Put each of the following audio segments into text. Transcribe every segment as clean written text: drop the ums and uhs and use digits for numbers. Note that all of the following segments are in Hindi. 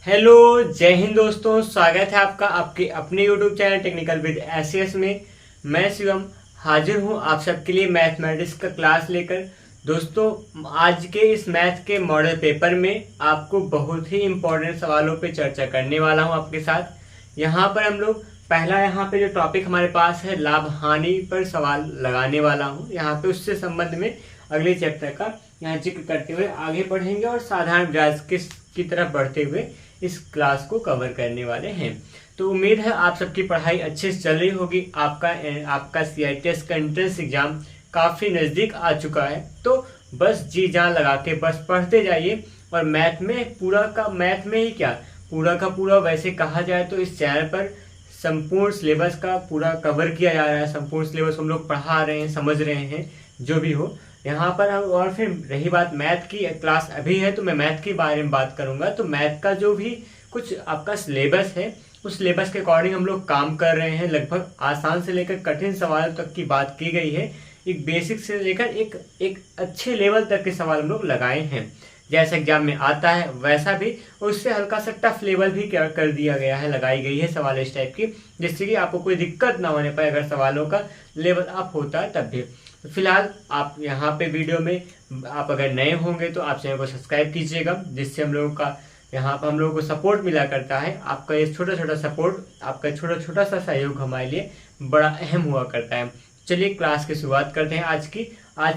हेलो, जय हिंद दोस्तों। स्वागत है आपका आपके अपने YouTube channel technical with SS में। मैं शिवम हाजिर हूं आप सबके लिए मैथमेटिक्स का क्लास लेकर। दोस्तों, आज के इस मैथ के मॉडल पेपर में आपको बहुत ही इंपॉर्टेंट सवालों पे चर्चा करने वाला हूं आपके साथ। यहाँ पर हम लोग पहला यहाँ पे जो टॉपिक हमारे पास है लाभ हानि पर सवाल लगाने वाला हूँ। यहाँ पे उससे संबंध में अगले चैप्टर का यहाँ जिक्र करते हुए आगे बढ़ेंगे और साधारण ब्याज की तरफ बढ़ते हुए इस क्लास को कवर करने वाले हैं। तो उम्मीद है आप सबकी पढ़ाई अच्छे से चल रही होगी। आपका CITS का एंट्रेंस एग्जाम काफ़ी नज़दीक आ चुका है, तो बस जी जान लगा के बस पढ़ते जाइए। और मैथ में ही क्या पूरा का पूरा वैसे कहा जाए तो इस चैनल पर संपूर्ण सिलेबस का पूरा कवर किया जा रहा है। संपूर्ण सिलेबस हम लोग पढ़ा रहे हैं, समझ रहे हैं, जो भी हो यहाँ पर हम। और फिर रही बात मैथ की, क्लास अभी है तो मैं मैथ के बारे में बात करूंगा। तो मैथ का जो भी कुछ आपका सिलेबस है उस सिलेबस के अकॉर्डिंग हम लोग काम कर रहे हैं। लगभग आसान से लेकर कठिन सवालों तक की बात की गई है। एक बेसिक से लेकर एक अच्छे लेवल तक के सवाल हम लोग लगाए हैं। जैसा एग्जाम में आता है वैसा भी, उससे हल्का सा टफ लेवल भी क्या कर दिया गया है, लगाई गई है सवाल इस टाइप की, जिससे कि आपको कोई दिक्कत ना होने पाए अगर सवालों का लेवल अप होता है तब भी। तो फिलहाल आप यहाँ पे वीडियो में आप अगर नए होंगे तो आप चैनल को सब्सक्राइब कीजिएगा, जिससे हम लोगों का यहाँ पर हम लोगों को सपोर्ट मिला करता है। आपका ये छोटा छोटा सपोर्ट, आपका छोटा छोटा सा सहयोग हमारे लिए बड़ा अहम हुआ करता है। चलिए क्लास की शुरुआत करते हैं। आज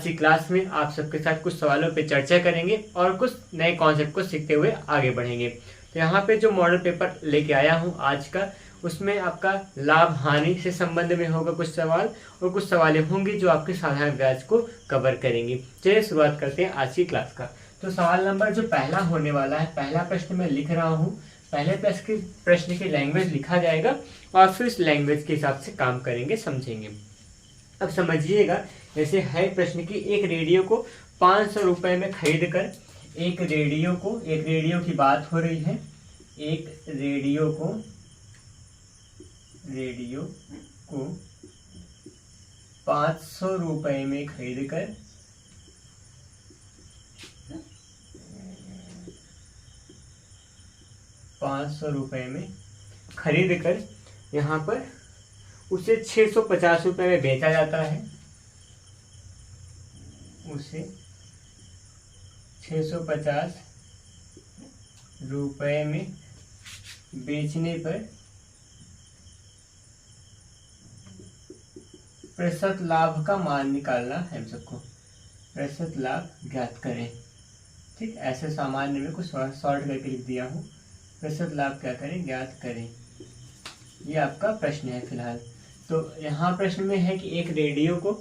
की क्लास में आप सबके साथ कुछ सवालों पे चर्चा करेंगे और कुछ नए कॉन्सेप्ट को सीखते हुए आगे बढ़ेंगे। तो यहाँ पे जो मॉडल पेपर लेके आया हूँ आज का, उसमें आपका लाभ हानि से संबंध में होगा कुछ सवाल, और कुछ सवालें होंगी जो आपके साधारण ब्याज को कवर करेंगी। चलिए शुरुआत करते हैं आज की क्लास का। तो सवाल नंबर जो पहला होने वाला है, पहला प्रश्न मैं लिख रहा हूँ। पहले प्रश्न की लैंग्वेज लिखा जाएगा और फिर इस लैंग्वेज के हिसाब से काम करेंगे, समझेंगे। अब समझिएगा, जैसे है प्रश्न की एक रेडियो को 500 रुपए में खरीद कर, एक रेडियो की बात हो रही है। एक रेडियो को 500 रुपए में खरीद कर 500 रुपए में खरीद कर यहाँ पर उसे 650 रुपए में बेचा जाता है। उसे 650 रुपए में बेचने पर प्रतिशत लाभ का मान निकालना है। हम सबको प्रतिशत लाभ ज्ञात करें। ठीक, ऐसे सामान्य में कुछ शॉर्ट करके लिख दिया हूँ। प्रतिशत लाभ क्या करें, ज्ञात करें। ये आपका प्रश्न है फिलहाल। तो यहाँ प्रश्न में है कि एक रेडियो को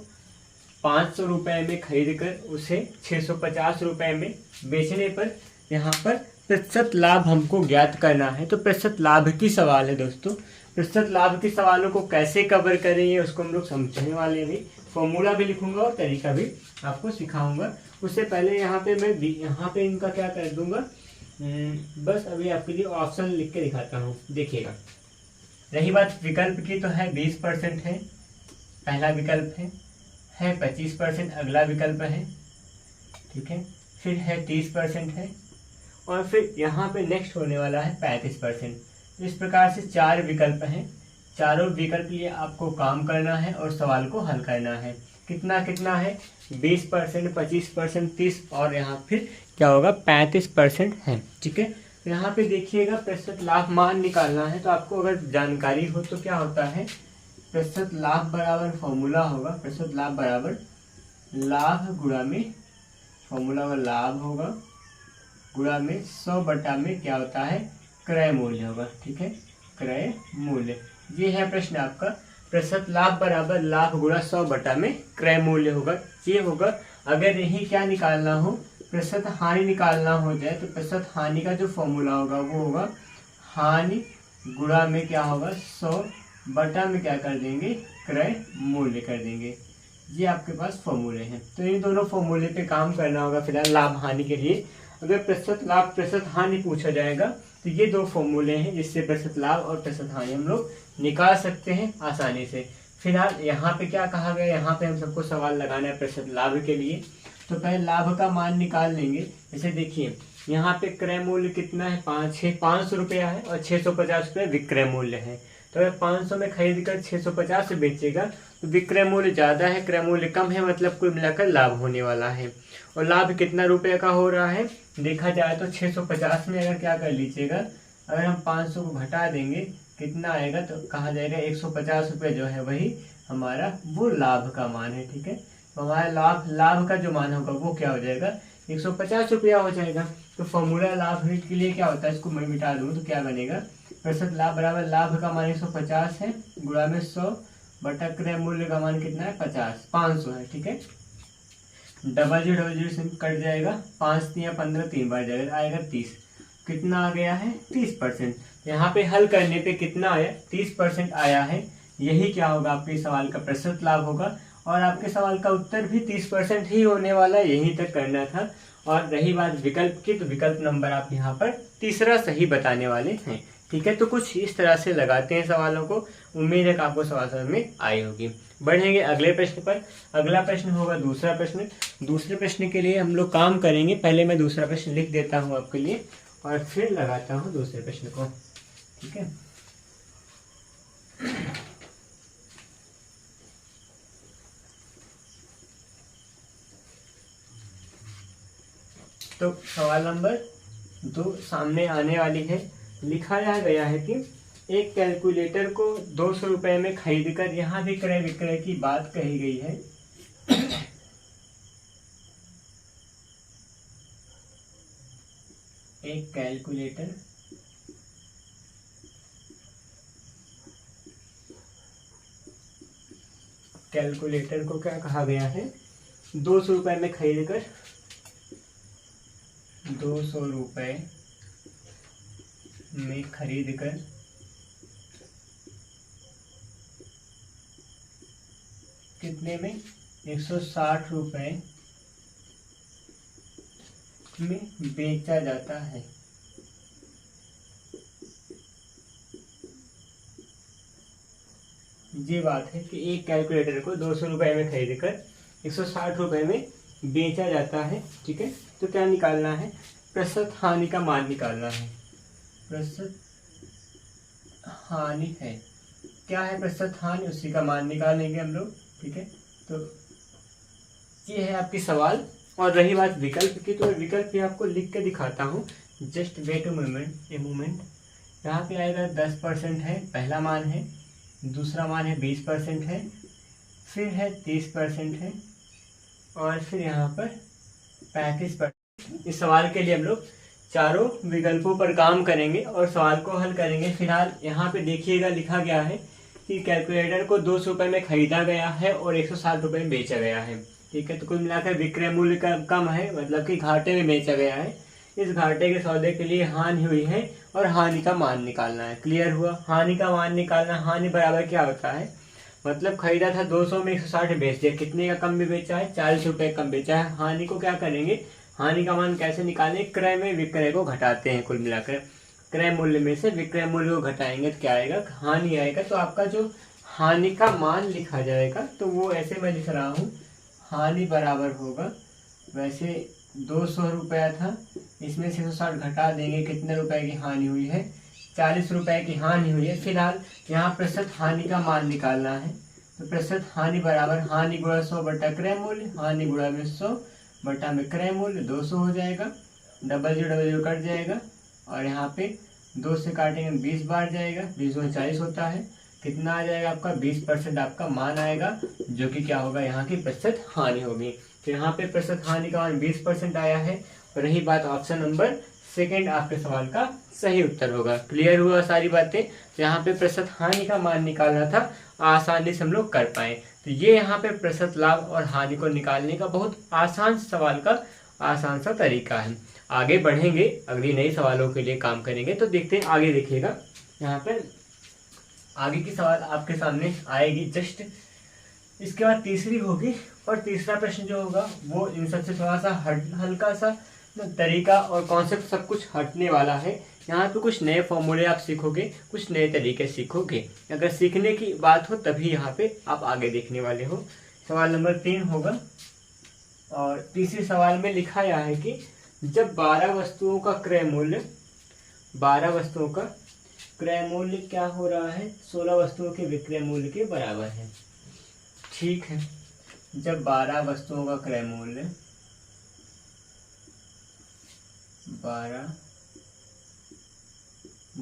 500 रुपए में खरीद कर उसे 650 रुपए में बेचने पर यहाँ पर प्रतिशत लाभ हमको ज्ञात करना है। तो प्रतिशत लाभ की सवाल है दोस्तों। प्रतिशत लाभ के सवालों को कैसे कवर करेंगे उसको हम लोग समझने वाले हैं। फॉर्मूला भी लिखूंगा और तरीका भी आपको सिखाऊंगा। उससे पहले यहाँ पे मैं यहाँ पे इनका क्या कर दूंगा, बस अभी आपके लिए ऑप्शन लिख के दिखाता हूँ, देखिएगा। रही बात विकल्प की, तो है 20% है पहला विकल्प है 25% अगला विकल्प है, ठीक है। फिर है 30% है, और फिर यहाँ पे नेक्स्ट होने वाला है 35%। इस प्रकार से 4 विकल्प हैं। चारों विकल्प लिए आपको काम करना है और सवाल को हल करना है। कितना है 20%, 25%, 30 और यहाँ फिर क्या होगा 35% है, ठीक है। यहाँ पे देखिएगा प्रतिशत लाभ मान निकालना है। तो आपको अगर जानकारी हो तो क्या होता है, प्रतिशत लाभ बराबर फॉर्मूला होगा, प्रतिशत लाभ बराबर लाभ गुणा में, फॉर्मूला में लाभ होगा गुणा में 100 बटा में क्या होता है, क्रय मूल्य होगा, ठीक है, क्रय मूल्य। ये है प्रश्न आपका। प्रतिशत लाभ बराबर लाभ गुणा 100 बटा में क्रय मूल्य होगा। ये होगा अगर यही क्या निकालना हो, प्रतिशत हानि निकालना हो जाए, तो प्रतिशत हानि का जो फॉर्मूला होगा वो होगा हानि गुणा में क्या होगा 100 बटा में क्या कर देंगे, क्रय मूल्य कर देंगे। ये आपके पास फॉर्मूले हैं। तो इन दोनों फॉर्मूले पे काम करना होगा फिलहाल लाभ हानि के लिए। अगर प्रतिशत लाभ प्रतिशत हानि पूछा जाएगा तो ये 2 फॉर्मूले हैं जिससे प्रतिशत लाभ और प्रतिशत हानि हम लोग निकाल सकते हैं आसानी से। फिलहाल यहाँ पे क्या कहा गया, यहाँ पे हम सबको सवाल लगाना है प्रतिशत लाभ के लिए। तो पहले लाभ का मान निकाल लेंगे। जैसे देखिए यहाँ पे क्रय मूल्य कितना है, 500 रुपया है और 650 रुपये विक्रय मूल्य है। तो अगर 500 में खरीद कर 650 से बेचेगा तो विक्रय मूल्य ज़्यादा है, क्रय मूल्य कम है, मतलब कुल मिलाकर लाभ होने वाला है। और लाभ कितना रुपये का हो रहा है, देखा जाए तो 650 में अगर क्या कर लीजिएगा, अगर हम 500 को घटा देंगे कितना आएगा, तो कहा जाएगा 150 रुपये जो है वही हमारा वो लाभ का मान है। ठीक है, तो हमारा लाभ का जो मान होगा वो क्या हो जाएगा, 150 रुपया हो जाएगा। तो फॉर्मूला लाभ के लिए क्या होता है, इसको मैं मिटा दूँ तो क्या बनेगा, प्रतिशत लाभ बराबर लाभ का मान 150 है गुणा में 100 बटा क्रय मूल्य का मान कितना है 500 है। ठीक है, डबल जीरो से कट जाएगा, 5 या 15 3 बार जाएगा, आएगा 30। कितना आ गया है 30%। यहाँ पे हल करने पे कितना आया, 30% आया है। यही क्या होगा, आपके सवाल का प्रतिशत लाभ होगा। और आपके सवाल का उत्तर भी 30% ही होने वाला है, यहीं तक करना था। और रही बात विकल्प की, तो विकल्प नंबर आप यहाँ पर तीसरा सही बताने वाले हैं। ठीक है, तो कुछ इस तरह से लगाते हैं सवालों को। उम्मीद है कि आपको सवाल समझ में आई होगी। बढ़ेंगे अगले प्रश्न पर। अगला प्रश्न होगा दूसरा प्रश्न। दूसरे प्रश्न के लिए हम लोग काम करेंगे। पहले मैं दूसरा प्रश्न लिख देता हूँ आपके लिए और फिर लगाता हूँ दूसरे प्रश्न को। ठीक है, तो सवाल नंबर 2 सामने आने वाली है। लिखा गया है कि एक कैलकुलेटर को 200 रुपये में खरीद कर, यहाँ भी क्रय विक्रय की बात कही गई है। एक कैलकुलेटर को क्या कहा गया है, 200 रुपये में खरीद कर, 200 रुपये में खरीद कर कितने में, 160 रुपये में बेचा जाता है। ये बात है कि एक कैलकुलेटर को 200 रुपये में खरीद कर 160 रुपये में बेचा जाता है। ठीक है, तो क्या निकालना है, प्रतिशत हानि का मान निकालना है। प्रतिशत हानि है, क्या है प्रतिशत हानि, उसी का मान निकालेंगे हम लोग। ठीक है, तो ये है आपकी सवाल। और रही बात विकल्प की, तो विकल्प भी आपको लिख के दिखाता हूँ। Just wait a moment. यहाँ पे आएगा 10% है पहला मान है, दूसरा मान है 20% है, फिर है 30% है, और फिर यहाँ पर 35%। इस सवाल के लिए हम लोग चारों विकल्पों पर काम करेंगे और सवाल को हल करेंगे। फिलहाल यहाँ पे देखिएगा लिखा गया है कि कैलकुलेटर को 200 रुपये में खरीदा गया है और 160 रुपये में बेचा गया है। ठीक है, तो कुल मिलाकर विक्रय मूल्य का कम है, मतलब कि घाटे में बेचा गया है। इस घाटे के सौदे के लिए हानि हुई है और हानि का मान निकालना है। क्लियर हुआ, हानि का मान निकालना। हानि बराबर क्या होता है, मतलब खरीदा था 200 में 160 बेच दिया, कितने का कम भी बेचा है, 40 रुपये कम बेचा है। हानि को क्या करेंगे, हानि का मान कैसे निकालें, क्रय में विक्रय को घटाते हैं। कुल मिलाकर क्रय मूल्य में से विक्रय मूल्य को घटाएंगे तो क्या आएगा, हानि आएगा। तो आपका जो हानि का मान लिखा जाएगा, तो वो ऐसे मैं लिख रहा हूँ, हानि बराबर होगा, वैसे 200 रुपया था, इसमें से 160 घटा देंगे, कितने रुपए की हानि हुई है, 40 रुपए की हानि हुई है। फिलहाल यहाँ प्रतिशत हानि का मान निकालना है, तो प्रतिशत हानि बराबर हानि गुणा 100 बटा क्रय मूल्य, हानि गुणा में 100 बटा में क्रय मूल्य 200 हो जाएगा, डबल जीरो कट जाएगा, और यहाँ पे 2 से काटेंगे 20 बार जाएगा, 20 में 40 होता है, कितना आ जाएगा आपका 20% आपका मान आएगा, जो कि क्या होगा, यहाँ की प्रतिशत हानि होगी। तो यहाँ पे प्रतिशत हानि का मान 20% आया है। और रही बात ऑप्शन नंबर सेकंड, आपके सवाल का सही उत्तर होगा। क्लियर हुआ सारी बातें। तो यहाँ पे प्रतिशत हानि का मान निकालना था, आसानी से हम लोग कर पाए। तो ये यहाँ पे प्रतिशत लाभ और हानि को निकालने का बहुत आसान सवाल का आसान सा तरीका है। आगे बढ़ेंगे, अगली नई सवालों के लिए काम करेंगे। तो देखते हैं आगे, देखिएगा यहाँ पे आगे की सवाल आपके सामने आएगी जस्ट इसके बाद तीसरी होगी। और तीसरा प्रश्न जो होगा वो इन सबसे थोड़ा सा हल्का सा तरीका और कॉन्सेप्ट सब कुछ हटने वाला है। यहाँ पे कुछ नए फॉर्मूले आप सीखोगे, कुछ नए तरीके सीखोगे। अगर सीखने की बात हो तभी यहाँ पे आप आगे देखने वाले हो। सवाल नंबर 3 होगा, और तीसरे सवाल में लिखा गया है कि जब 12 वस्तुओं का क्रय मूल्य 12 वस्तुओं का क्रय मूल्य क्या हो रहा है, 16 वस्तुओं के विक्रय मूल्य के बराबर है। ठीक है, जब 12 वस्तुओं का क्रय मूल्य 12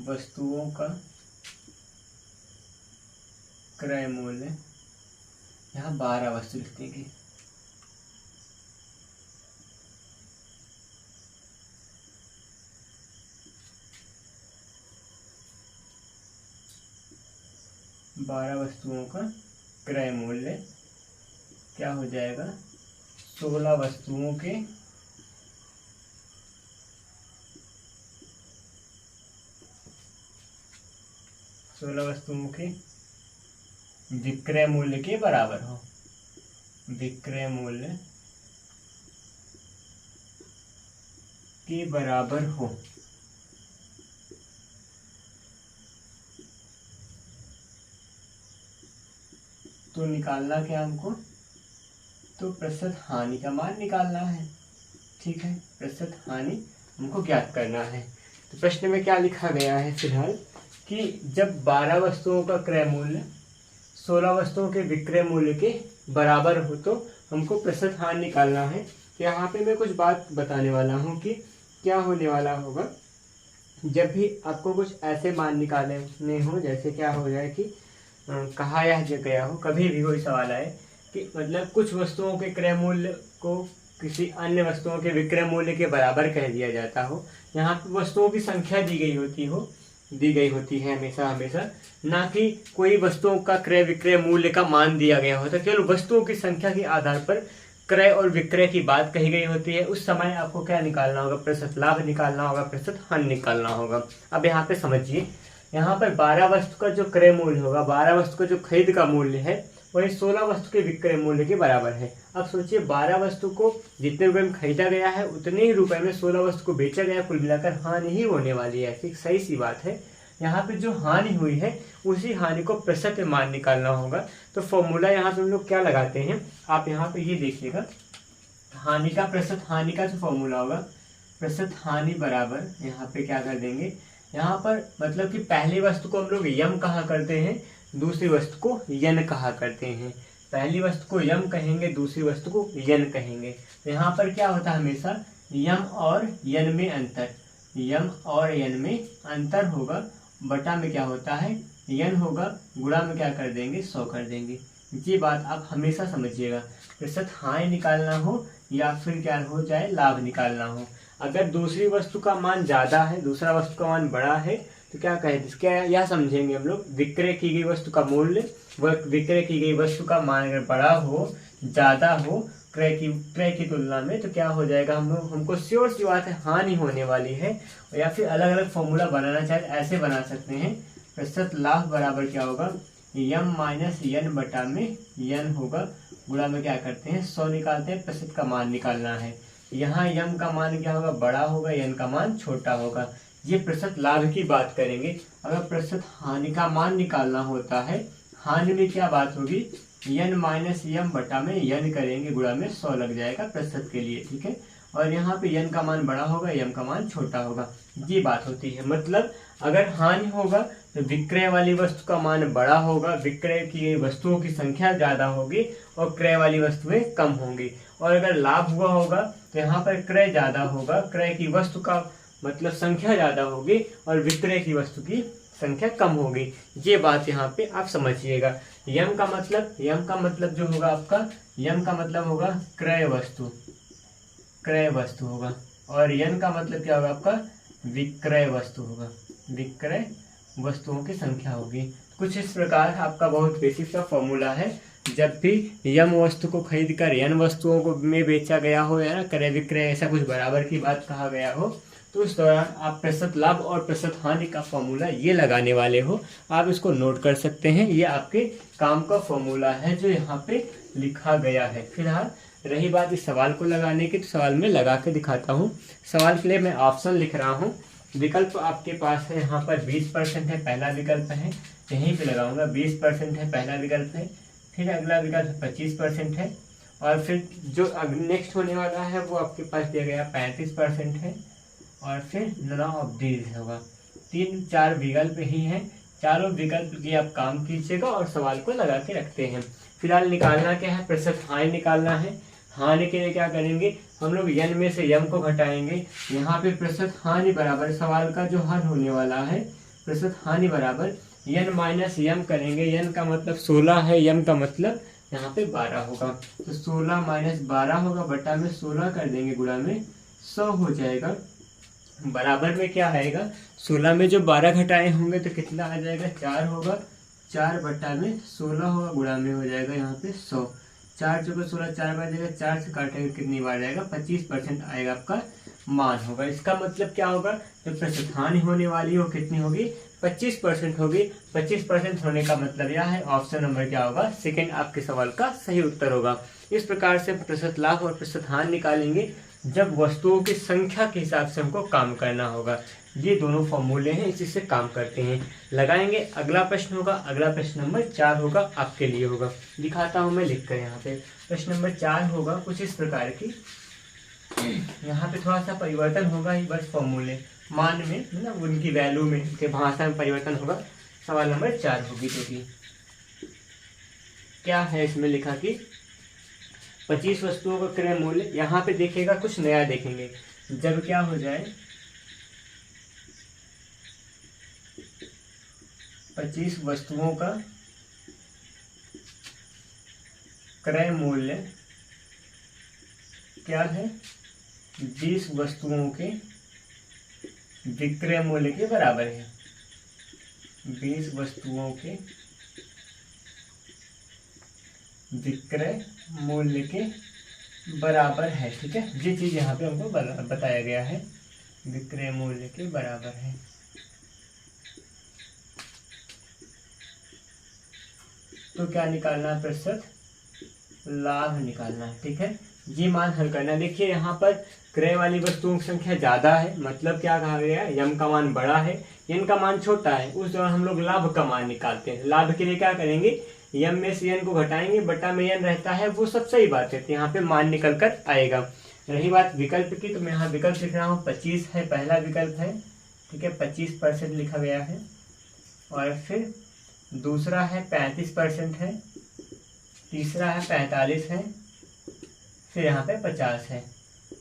वस्तुओं का क्रय मूल्य, यहाँ 12 वस्तु लिख देंगे, बारह वस्तुओं का क्रय मूल्य क्या हो जाएगा, 16 वस्तुओं के विक्रय मूल्य के बराबर हो, विक्रय मूल्य के बराबर हो। तो निकालना क्या हमको, तो प्रतिशत हानि का मान निकालना है। ठीक है, प्रतिशत हानि हमको ज्ञात करना है। तो प्रश्न में क्या लिखा गया है फिलहाल कि जब 12 वस्तुओं का क्रय मूल्य 16 वस्तुओं के विक्रय मूल्य के बराबर हो तो हमको प्रतिशत हानि निकालना है। तो यहाँ पे मैं कुछ बात बताने वाला हूँ कि क्या होने वाला होगा जब भी आपको कुछ ऐसे मान निकालने हो, जैसे क्या हो जाए कि कहा यह गया हो, कभी भी कोई सवाल आए कि मतलब कुछ वस्तुओं के क्रय मूल्य को किसी अन्य वस्तुओं के विक्रय मूल्य के बराबर कह दिया जाता हो। यहाँ पर वस्तुओं की संख्या दी गई होती है हमेशा, ना कि कोई वस्तुओं का क्रय विक्रय मूल्य का मान दिया गया होता है। केवल वस्तुओं की संख्या के आधार पर क्रय और विक्रय की बात कही गई होती है। उस समय आपको क्या निकालना होगा, प्रतिशत लाभ निकालना होगा, प्रतिशत हानि निकालना होगा। अब यहाँ पे समझिए, यहाँ पर 12 वस्तु का जो क्रय मूल्य होगा, 12 वस्तु का जो खरीद का मूल्य है वही 16 वस्तु के विक्रय मूल्य के बराबर है। अब सोचिए 12 वस्तु को जितने रुपए में खरीदा गया है उतने ही रुपए में 16 वस्तु को बेचा गया, कुल मिलाकर हानि ही होने वाली है। ठीक, सही सी बात है। यहाँ पे जो हानि हुई है उसी हानि को प्रतिशत में मान निकालना होगा। तो फॉर्मूला यहाँ पे हम लोग क्या लगाते हैं, आप यहाँ पे ये देखिएगा, हानि का प्रतिशत हानि का जो फॉर्मूला होगा, प्रतिशत हानि बराबर यहाँ पे क्या कर देंगे, यहाँ पर मतलब कि पहली वस्तु को हम लोग यम कहा करते हैं, दूसरी वस्तु को यन कहा करते हैं। पहली वस्तु को यम कहेंगे, दूसरी वस्तु को यन कहेंगे। तो यहाँ पर क्या होता है, हमेशा यम और यन में अंतर, यम और यन में अंतर होगा, बटा में क्या होता है यन होगा, गुणा में क्या कर देंगे 100 कर देंगे। ये बात आप हमेशा समझिएगा। प्रतिशत हानि निकालना हो या फिर क्या हो जाए लाभ निकालना हो, अगर दूसरी वस्तु का मान ज्यादा है, दूसरा वस्तु का मान बड़ा है, तो क्या कहें, क्या यह समझेंगे हम लोग, विक्रय की गई वस्तु का मूल्य व विक्रय की गई वस्तु का मान अगर बड़ा हो, ज्यादा हो क्रय की तुलना में, तो क्या हो जाएगा, हमको श्योर सी बात है हानि होने वाली है। या फिर अलग अलग फॉर्मूला बनाना चाहे ऐसे बना सकते हैं, प्रतिशत लाभ बराबर क्या होगा, यम माइनस यन बटा में यन होगा, गुणा में क्या करते हैं 100 निकालते हैं, प्रतिशत का मान निकालना है। यहाँ यम का मान क्या होगा, बड़ा होगा, यन का मान छोटा होगा। ये प्रतिशत लाभ की बात करेंगे। अगर प्रतिशत हानि का मान निकालना होता है, हानि में क्या बात होगी, यन माइनस यम बटा में यन करेंगे, गुणा में 100 लग जाएगा प्रतिशत के लिए। ठीक है, और यहाँ पे यन का मान बड़ा होगा, यम का मान छोटा होगा, ये बात होती है। मतलब अगर हानि होगा तो विक्रय वाली वस्तु का मान बड़ा होगा, विक्रय की वस्तुओं की संख्या ज्यादा होगी और क्रय वाली वस्तुएं कम होंगी। और अगर लाभ हुआ होगा तो यहाँ पर क्रय ज्यादा होगा, क्रय की वस्तु का मतलब संख्या ज्यादा होगी और विक्रय की वस्तु की संख्या कम होगी। ये बात यहाँ पे आप समझिएगा। यम का मतलब जो होगा आपका, यम का मतलब होगा क्रय वस्तु होगा, और यन का मतलब क्या होगा आपका, विक्रय वस्तु होगा, विक्रय वस्तुओं की संख्या होगी। कुछ इस प्रकार आपका बहुत बेसिक सा फॉर्मूला है। जब भी यम वस्तु को खरीद कर यन वस्तुओं को में बेचा गया हो या ना क्रय विक्रय ऐसा कुछ बराबर की बात कहा गया हो, तो उस दौरान आप प्रतिशत लाभ और प्रतिशत हानि का फॉर्मूला ये लगाने वाले हो। आप इसको नोट कर सकते हैं, ये आपके काम का फॉर्मूला है जो यहाँ पे लिखा गया है। फिलहाल रही बात इस सवाल को लगाने की, तो सवाल में लगा के दिखाता हूँ। सवाल के लिए मैं ऑप्शन लिख रहा हूँ। विकल्प आपके पास है, यहाँ पर 20% है, पहला विकल्प है, यहीं पे लगाऊंगा 20% है, पहला विकल्प है। फिर अगला विकल्प 25% है और फिर जो नेक्स्ट होने वाला है वो आपके पास दिया गया 35% है, और फिर नन ऑफ दीज होगा। 3-4 विकल्प ही हैं, चारों विकल्प की आप काम कीजिएगा और सवाल को लगा के रखते हैं। फिलहाल निकालना क्या है, प्रतिशत हानि निकालना है। हानि के लिए क्या करेंगे, हम लोग यन में से यम को घटाएंगे। यहाँ पे प्रतिशत हानि बराबर सवाल का जो हल होने वाला है, प्रतिशत हानि बराबर यन माइनस यम करेंगे। यन का मतलब 16 है, यम का मतलब यहाँ पे 12 होगा। तो 16 माइनस 12 होगा, बटा में 16 कर देंगे, गुणा में 100 हो जाएगा। बराबर में क्या आएगा, 16 में जो 12 घटाए होंगे तो कितना आ जाएगा, 4 होगा। 4 बटा में 16 होगा, गुणा में हो जाएगा यहाँ पे 100। 4 चौके 16, 4 बार जाएगा, 4 से काटेंगे कितनी बार जाएगा, 25% आएगा आपका मान होगा। इसका मतलब क्या होगा, जो प्रतिशत हानि होने वाली हो कितनी होगी, 25% होगी। 25% होने का मतलब यह है, ऑप्शन नंबर क्या होगा, सेकंड आपके सवाल का सही उत्तर होगा। इस प्रकार से प्रतिशत लाभ और प्रतिशत हानि निकालेंगे जब वस्तुओं की संख्या के हिसाब से हमको काम करना होगा। ये दोनों फॉर्मूले हैं, इसी से काम करते हैं। लगाएंगे, अगला प्रश्न होगा, अगला प्रश्न नंबर 4 होगा, आपके लिए होगा। दिखाता हूँ मैं लिख कर यहाँ पे। प्रश्न नंबर 4 होगा कुछ इस प्रकार की। यहाँ पे थोड़ा सा परिवर्तन होगा ही बस, फॉर्मूले मान में ना, उनकी वैल्यू में, उनके भाषा में परिवर्तन होगा। सवाल नंबर 4 होगी, जो कि क्या है इसमें लिखा कि 25 वस्तुओं का क्रय मूल्य। यहाँ पे देखिएगा कुछ नया देखेंगे, जब क्या हो जाए 25 वस्तुओं का क्रय मूल्य क्या है, 20 वस्तुओं के विक्रय मूल्य के बराबर है। 20 वस्तुओं के विक्रय मूल्य के बराबर है, ठीक है। ये चीज यहाँ पे हमको बताया गया है, विक्रय मूल्य के बराबर है। तो क्या निकालना है, प्रतिशत लाभ निकालना है, ठीक है। ये मान हल करना। देखिए यहाँ पर क्रय वाली वस्तुओं की संख्या ज्यादा है, मतलब क्या कहा गया है, यम का मान बड़ा है, यन का मान छोटा है। उस दौरान हम लोग लाभ का मान निकालते हैं। लाभ के लिए क्या करेंगे, यम में से यन को घटाएंगे, बटा में यन रहता है, वो सब सही बात है, तो यहाँ पे मान निकल कर आएगा। रही बात विकल्प की, तो मैं यहाँ विकल्प लिख रहा हूँ। 25 है पहला विकल्प है, ठीक है, 25% लिखा गया है। और फिर दूसरा है 35% है, तीसरा है 45 है, फिर यहाँ पे 50 है।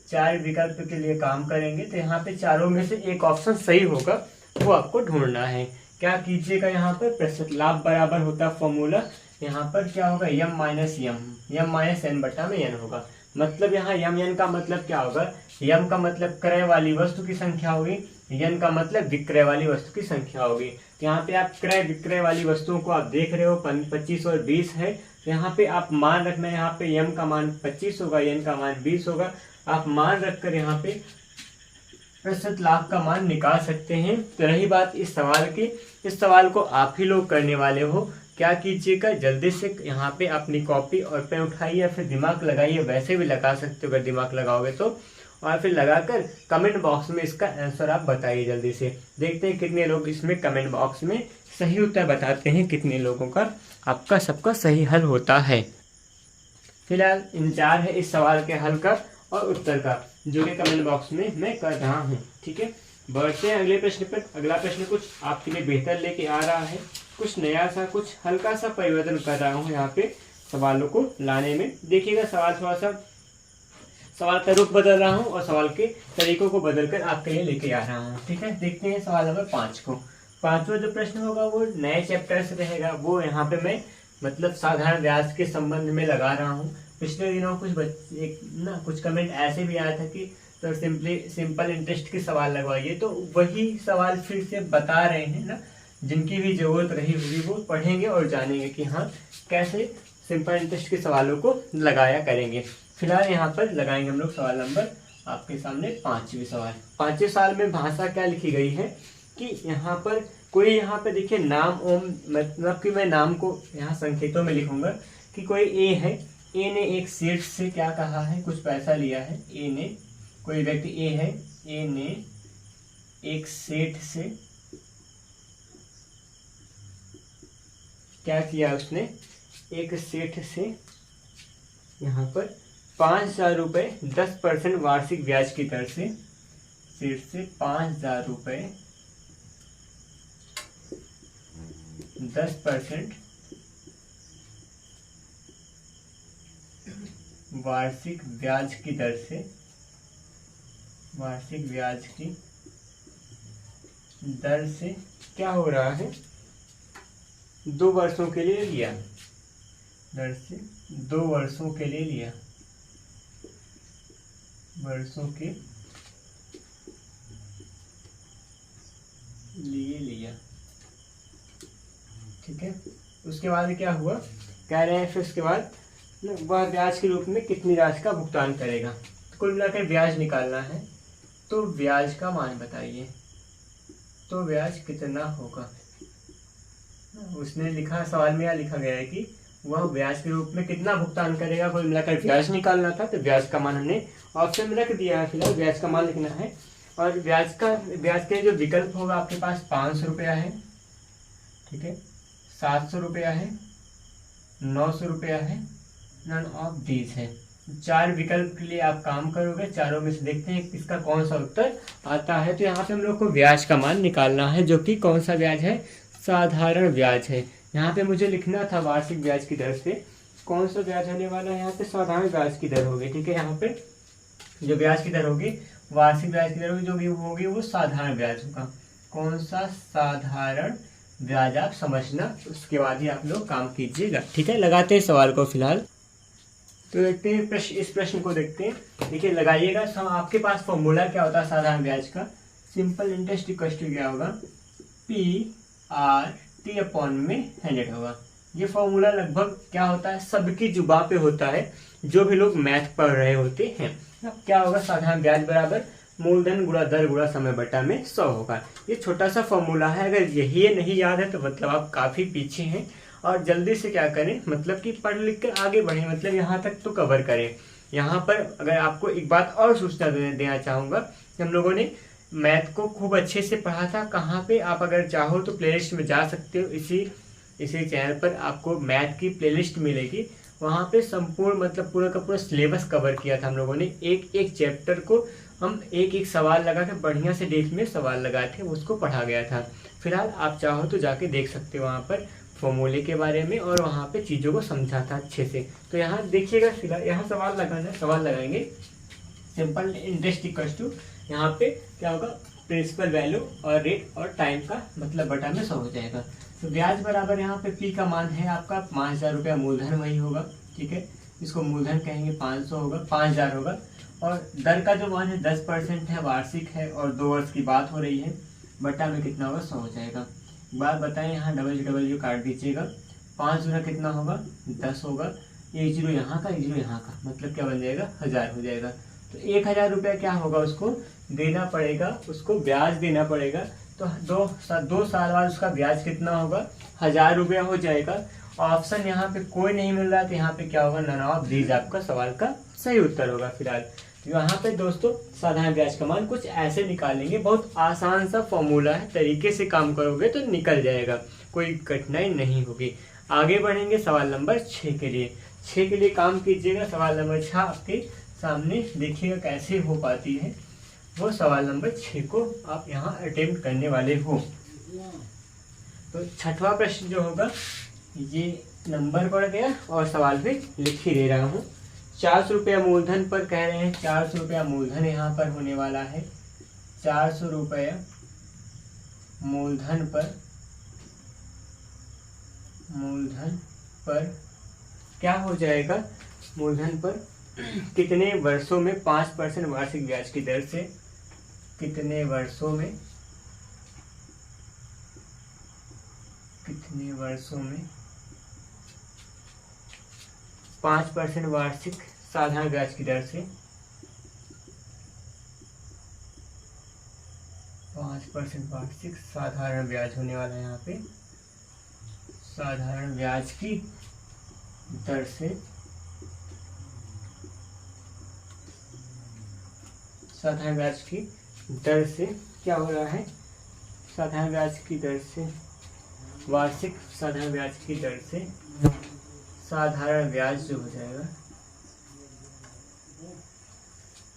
4 विकल्प के लिए काम करेंगे, तो यहाँ पे चारों में से एक ऑप्शन सही होगा, वो आपको ढूंढना है। क्या कीजिएगा, यहाँ पर प्रतिशत लाभ बराबर होता है फॉर्मूला, यहाँ पर क्या होगा, यम माइनस एन बटा में एन होगा। मतलब यहाँ यम एन का मतलब क्या होगा, यम का मतलब क्रय वाली वस्तु की संख्या होगी, यन का मतलब विक्रय वाली वस्तु की संख्या होगी। तो यहाँ पे आप क्रय विक्रय वाली वस्तुओं को आप देख रहे हो, 25 और 20 है। तो यहाँ पे आप मान रखना है, यहाँ पे यम का मान 25 होगा, यन का मान 20 होगा। आप मान रखकर यहाँ पे प्रतिशत लाभ का मान निकाल सकते हैं। तो रही बात इस सवाल की, इस सवाल को आप ही लोग करने वाले हो। क्या कीजिएगा, जल्दी से यहाँ पे अपनी कॉपी और पेन उठाइए या फिर दिमाग लगाइए, वैसे भी लगा सकते हो अगर दिमाग लगाओगे तो। और फिर लगाकर कमेंट बॉक्स में इसका आंसर आप बताइए जल्दी से। देखते हैं कितने लोग इसमें कमेंट बॉक्स में सही उत्तर बताते हैं, कितने लोगों का आपका सबका सही हल होता है। फिलहाल इंतजार है इस सवाल के हल का और उत्तर का, जो कि कमेंट बॉक्स में मैं कर रहा हूँ, ठीक है। बढ़ते हैं अगले प्रश्न पर। अगला प्रश्न कुछ आपके लिए बेहतर लेके आ रहा है, कुछ नया सा, कुछ हल्का सा परिवर्तन कर रहा हूँ यहाँ पे सवालों को लाने में। देखिएगा सवाल थोड़ा सा, सवाल का रूप बदल रहा हूँ और सवाल के तरीकों को बदलकर आपके लिए लेके आ रहा हूँ, ठीक है। देखते हैं सवाल नंबर 5 को। 5वां जो प्रश्न होगा वो नए चैप्टर से रहेगा, वो यहाँ पे मैं मतलब साधारण व्यास के संबंध में लगा रहा हूँ। पिछले दिनों कुछ कमेंट ऐसे भी आया था कि तो सिंपल इंटरेस्ट के सवाल लगवाइए, तो वही सवाल फिर से बता रहे हैं ना। जिनकी भी जरूरत रही होगी वो पढ़ेंगे और जानेंगे कि हाँ कैसे सिंपल इंटरेस्ट के सवालों को लगाया करेंगे। फिलहाल यहाँ पर लगाएंगे हम लोग सवाल नंबर आपके सामने 5वें सवाल। 5वें सवाल में भाषा क्या लिखी गई है कि यहाँ पर कोई, यहाँ पे देखिए नाम ओम, मतलब कि मैं नाम को यहाँ संकेतों में लिखूंगा कि कोई ए है, ए ने एक सेठ से क्या कहा है, कुछ पैसा लिया है। ए ने, कोई व्यक्ति ए है, ए ने एक सेठ से क्या किया, उसने एक सेठ से यहाँ पर 5,000 रुपये 10% वार्षिक ब्याज की दर से, फिर से 5,000 रुपये 10% वार्षिक ब्याज की दर से, वार्षिक ब्याज की दर से क्या हो रहा है, 2 वर्षों के लिए लिया, दर से 2 वर्षों के लिए लिया, वर्षों के लिए लिया। ठीक है, उसके बाद क्या हुआ, कह रहे हैं फिर उसके बाद वह ब्याज के रूप में कितनी राशि का भुगतान करेगा। तो कुल मिलाकर ब्याज निकालना है, तो ब्याज का मान बताइए, तो ब्याज कितना होगा। उसने लिखा, सवाल में यहाँ लिखा गया है कि वह ब्याज के रूप में कितना भुगतान करेगा, कुल मिलाकर ब्याज निकालना था, तो ब्याज का मान हमने ऑप्शन में रख दिया है। फिलहाल ब्याज का मान लिखना है, और ब्याज के जो विकल्प होगा आपके पास 500 रुपया है, ठीक है, 700 रुपया है, 900 रुपया है, नन ऑफ दीज है। 4 विकल्प के लिए आप काम करोगे, चारों में से देखते हैं किसका कौन सा उत्तर आता है। तो यहाँ पे हम लोग को ब्याज का मान निकालना है, जो कि कौन सा ब्याज है, साधारण ब्याज है। यहाँ पे मुझे लिखना था वार्षिक ब्याज की दर से, कौन सा ब्याज होने वाला है, यहाँ पे साधारण ब्याज की दर होगी। ठीक है, यहाँ पे जो ब्याज की दर होगी, वार्षिक ब्याज की दर होगी, जो भी होगी वो साधारण ब्याज होगा। कौन सा साधारण ब्याज आप समझना, उसके बाद ही आप लोग काम कीजिएगा। ठीक है, लगाते हैं सवाल को फिलहाल। तो देखते हैं इस प्रश्न को देखते हैं। देखिए, लगाइएगा। आपके पास फॉर्मूला क्या होता है साधारण ब्याज का, सिंपल इंटरेस्ट इक्वल टू क्या होगा, PRT अपॉन में 100 होगा। ये फॉर्मूला लगभग क्या होता है, सबकी जुबान पे होता है, जो भी लोग मैथ पढ़ रहे होते हैं। अब क्या होगा, साधारण ब्याज बराबर मूलधन गुणा दर गुणा समय बटा में 100 होगा। ये छोटा सा फॉर्मूला है, अगर यही नहीं याद है तो मतलब आप काफ़ी पीछे हैं, और जल्दी से क्या करें, मतलब कि पढ़ लिख कर आगे बढ़ें, मतलब यहाँ तक तो कवर करें। यहाँ पर अगर आपको एक बात और सूचना देना चाहूँगा कि हम लोगों ने मैथ को खूब अच्छे से पढ़ा था। कहाँ पे, आप अगर चाहो तो प्लेलिस्ट में जा सकते हो, इसी चैनल पर आपको मैथ की प्लेलिस्ट मिलेगी। वहाँ पे संपूर्ण मतलब पूरा का पूरा सिलेबस कवर किया था हम लोगों ने। एक एक चैप्टर को हम एक एक सवाल लगा के बढ़िया से डेट में सवाल लगाए थे, उसको पढ़ा गया था। फिलहाल आप चाहो तो जाके देख सकते हो वहाँ पर फॉर्मूले के बारे में, और वहाँ पे चीज़ों को समझा था अच्छे से। तो यहाँ देखिएगा, फिलहाल यहाँ सवाल लगाना है, सवाल लगाएंगे। सिंपल इंटरेस्ट इक्वल टू, यहाँ पे क्या होगा, प्रिंसिपल वैल्यू और रेट और टाइम का मतलब बटा में 100 हो जाएगा। तो ब्याज बराबर यहाँ पे P का मान है आपका 5,000 रुपया, मूलधन वही होगा। ठीक है, इसको मूलधन कहेंगे, 500 होगा, 5,000 होगा। और दर का जो मान है 10% है, वार्षिक है, और 2 वर्ष की बात हो रही है, बटा में कितना होगा, 100 हो जाएगा। बात बताएं, यहाँ डबल काट दीजिएगा। 5 गुना कितना होगा, 10 होगा। ये 0 यहाँ का, 0 यहाँ का, मतलब क्या बन जाएगा, 1000 हो जाएगा। तो 1,000 रुपया क्या होगा, उसको देना पड़ेगा, उसको ब्याज देना पड़ेगा। तो 2 साल बाद उसका ब्याज कितना होगा, 1000 रुपया हो जाएगा। ऑप्शन यहाँ पे कोई नहीं मिल रहा, तो यहाँ पे क्या होगा, नन ऑफ दीज आपका सवाल का सही उत्तर होगा। फिलहाल यहाँ पे दोस्तों साधारण ब्याज का मान कुछ ऐसे निकालेंगे, बहुत आसान सा फॉर्मूला है, तरीके से काम करोगे तो निकल जाएगा, कोई कठिनाई नहीं होगी। आगे बढ़ेंगे सवाल नंबर 6 के लिए। 6 के लिए काम कीजिएगा। सवाल नंबर 6 आपके सामने देखिएगा कैसे हो पाती है, वो सवाल नंबर 6 को आप यहाँ अटेम्प्ट करने वाले हो। तो 6वां प्रश्न जो होगा, ये नंबर पड़ गया और सवाल भी लिख ही दे रहा हूँ। 400 रुपया मूलधन पर कह रहे हैं, 400 रुपया मूलधन यहाँ पर होने वाला है। 400 रुपया मूलधन पर क्या हो जाएगा, मूलधन पर कितने वर्षों में 5% वार्षिक ब्याज की दर से, कितने वर्षों में 5% वार्षिक साधारण ब्याज की दर से, 5% वार्षिक साधारण ब्याज होने वाला है यहाँ पे, साधारण ब्याज की दर से, साधारण ब्याज की दर से क्या हो रहा है, साधारण ब्याज की दर से, वार्षिक साधारण ब्याज की दर से, साधारण ब्याज जो हो जाएगा,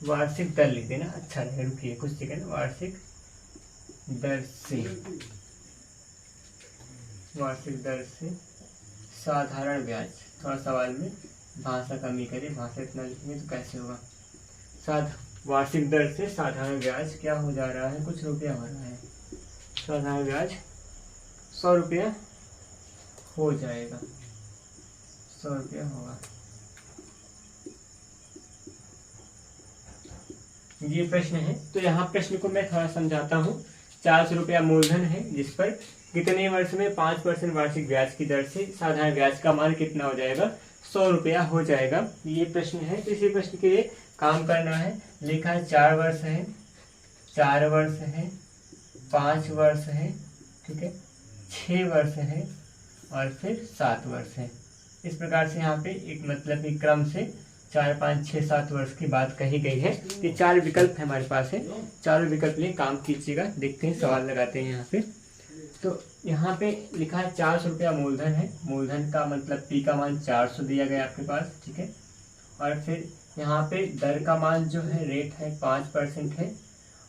वार्षिक दर लिख देना, अच्छा नहीं, रुकिए कुछ सेकंड, वार्षिक दर से, वार्षिक दर से साधारण ब्याज। थोड़ा सवाल में भाषा कमी करें, भाषा इतना लिखेंगे तो कैसे होगा। वार्षिक दर से साधारण ब्याज क्या हो जा रहा है, कुछ रुपया हो रहा है, साधारण ब्याज 100 रुपया हो जाएगा, 100 रुपया होगा। ये प्रश्न है, तो यहाँ प्रश्न को मैं थोड़ा समझाता हूँ। 400 रुपया मूलधन है जिस पर कितने वर्ष में 5% वार्षिक ब्याज की दर से साधारण ब्याज का मान कितना हो जाएगा, 100 रुपया हो जाएगा। ये प्रश्न है, तो इसी प्रश्न के लिए काम करना है। लिखा है 4 वर्ष है, 4 वर्ष है, 5 वर्ष है, ठीक है, 6 वर्ष है और फिर 7 वर्ष है। इस प्रकार से यहाँ पे एक मतलब कि क्रम से 4, 5, 6, 7 वर्ष की बात कही गई है। ये 4 विकल्प हमारे पास है, चारों विकल्प लिए काम कीजिएगा। देखते हैं, सवाल लगाते हैं यहाँ पे। तो यहाँ पे लिखा है 400 रुपया मूलधन है, मूलधन का मतलब पी का मान 400 दिया गया आपके पास, ठीक है। और फिर यहाँ पे दर का मान जो है, रेट है 5% है,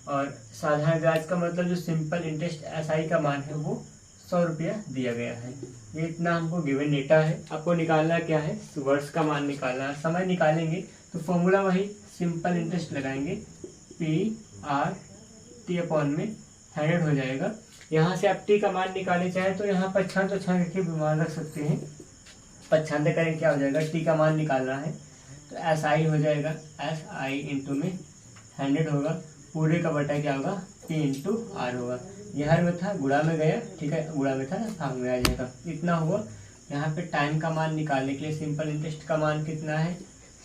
और साधारण ब्याज का मतलब जो सिंपल इंटरेस्ट एसआई का मान है वो 100 रुपया दिया गया है। ये इतना हमको गिवन डेटा है। आपको निकालना क्या है, वर्ष का मान निकालना है। समय निकालेंगे तो फॉर्मूला वही सिंपल इंटरेस्ट लगाएंगे, पी आर टी अपॉन में 100 हो जाएगा। यहाँ से आप टी का मान निकाले चाहे तो यहाँ पर छान तो छान रखिए, मान रख सकते हैं। 95 करें क्या हो जाएगा, टी का मान निकालना है तो एस आई हो जाएगा, एस आई इंटू में 100 होगा, पूरे का बटा क्या होगा, पी इंटू आर होगा। यह में था, गुणा में गया, ठीक है, गुणा में था ना, भाग में आ जाएगा, इतना हुआ। यहाँ पे टाइम का मान निकालने के लिए सिंपल इंटरेस्ट का मान कितना है,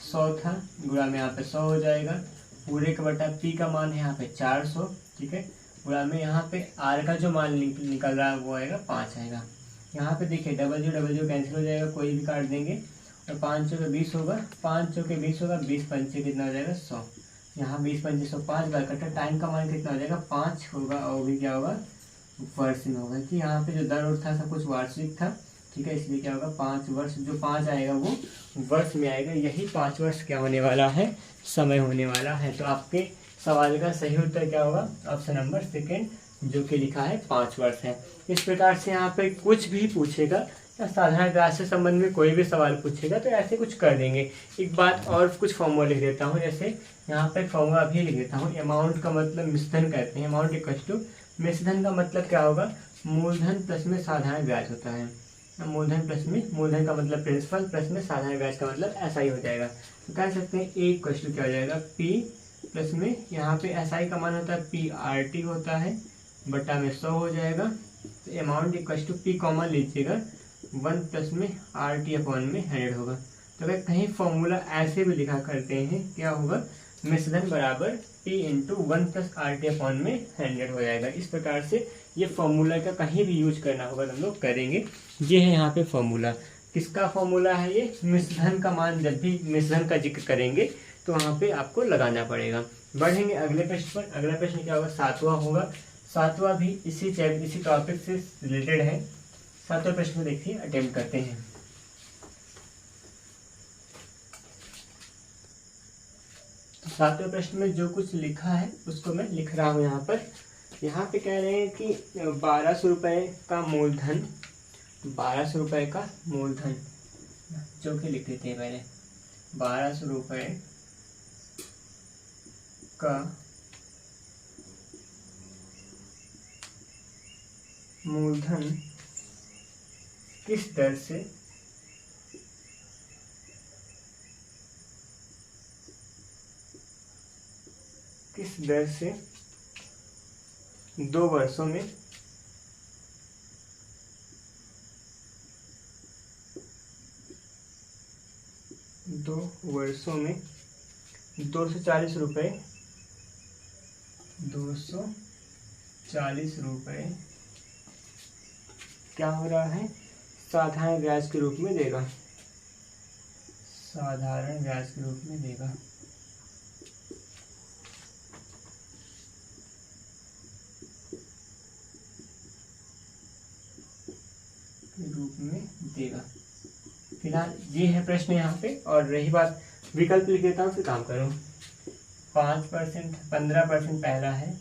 100 था, गुणा में यहाँ पे 100 हो जाएगा, पूरे का बटा पी का मान है यहाँ पे 400, ठीक है, गुणा में यहाँ पे आर का जो मान निकल रहा है वो आएगा 5 आएगा। यहाँ पे देखिए डबल जो कैंसिल हो जाएगा, कोई भी काट देंगे, और 5 चौके 20 होगा, 5 चौके 20 होगा, 20 पंचे कितना हो जाएगा 100, यहाँ 20 पंचे 100, 5 बार कटा, टाइम का मान कितना हो जाएगा 5 होगा, और भी क्या होगा वर्ष में होगा, कि यहाँ पे जो दर और था सब कुछ वार्षिक था, ठीक है, इसलिए क्या होगा 5 वर्ष, जो 5 आएगा वो वर्ष में आएगा। यही 5 वर्ष क्या होने वाला है, समय होने वाला है। तो आपके सवाल का सही उत्तर क्या होगा, ऑप्शन नंबर सेकेंड, जो कि लिखा है 5 वर्ष है। इस प्रकार से यहाँ पे कुछ भी पूछेगा या साधारण ब्याज से संबंध में कोई भी सवाल पूछेगा तो ऐसे कुछ कर देंगे। एक बात और कुछ फॉर्मूला लिख देता हूँ, जैसे यहाँ पे फॉर्मूला भी लिख देता हूँ। अमाउंट का मतलब मिश्रधन कहते हैं, अमाउंट इक्वल टू मिश्रधन का मतलब क्या होगा, मूलधन प्लस में साधारण ब्याज होता है। मूलधन प्लस में, मूलधन का मतलब प्रिंसिपल प्लस में साधारण ब्याज का मतलब ऐसा ही हो जाएगा। तो कह सकते हैं ए इक्वल टू क्या हो जाएगा, पी प्लस में यहाँ पे एस आई का मान होता है पी आर टी होता है, बटा में 100 हो जाएगा। तो amount equal to P common लीजिएगा, 1 प्लस में आर टी अपॉन में 100 होगा। तो अगर कहीं फॉर्मूला ऐसे भी लिखा करते हैं, क्या होगा, मिश्रधन बराबर P into 1 plus R T upon में 100 हो जाएगा। इस प्रकार से ये फॉर्मूला का कहीं भी यूज करना होगा तो हम लोग करेंगे। ये है यहाँ पे फॉर्मूला, किसका फॉर्मूला है ये, मिश्रधन का मान जब भी मिश्रधन का जिक्र करेंगे तो वहाँ पे आपको लगाना पड़ेगा। बढ़ेंगे अगले प्रश्न पर। अगला प्रश्न क्या होगा, 7वां होगा। 7वां भी इसी टॉपिक से रिलेटेड है। 7वें प्रश्न को देखिए, अटेम्प्ट करते हैं। तो 7वें प्रश्न में जो कुछ लिखा है उसको मैं लिख रहा हूँ यहाँ पर। यहाँ पे कह रहे हैं कि 1200 रुपये का मूलधन, 1200 रुपये का मूलधन, जो कि लिख देते हैं पहले, 1200 रुपये का मूलधन किस दर से से 2 वर्षों में 240 रुपये, 240 रुपये क्या हो रहा है, साधारण ब्याज के रूप में देगा, साधारण ब्याज के रूप में देगा। रूप में देगा। फिलहाल ये है प्रश्न यहाँ पे। और रही बात, विकल्प लिख देता हूँ फिर काम करो। 5%, 15% पहला है,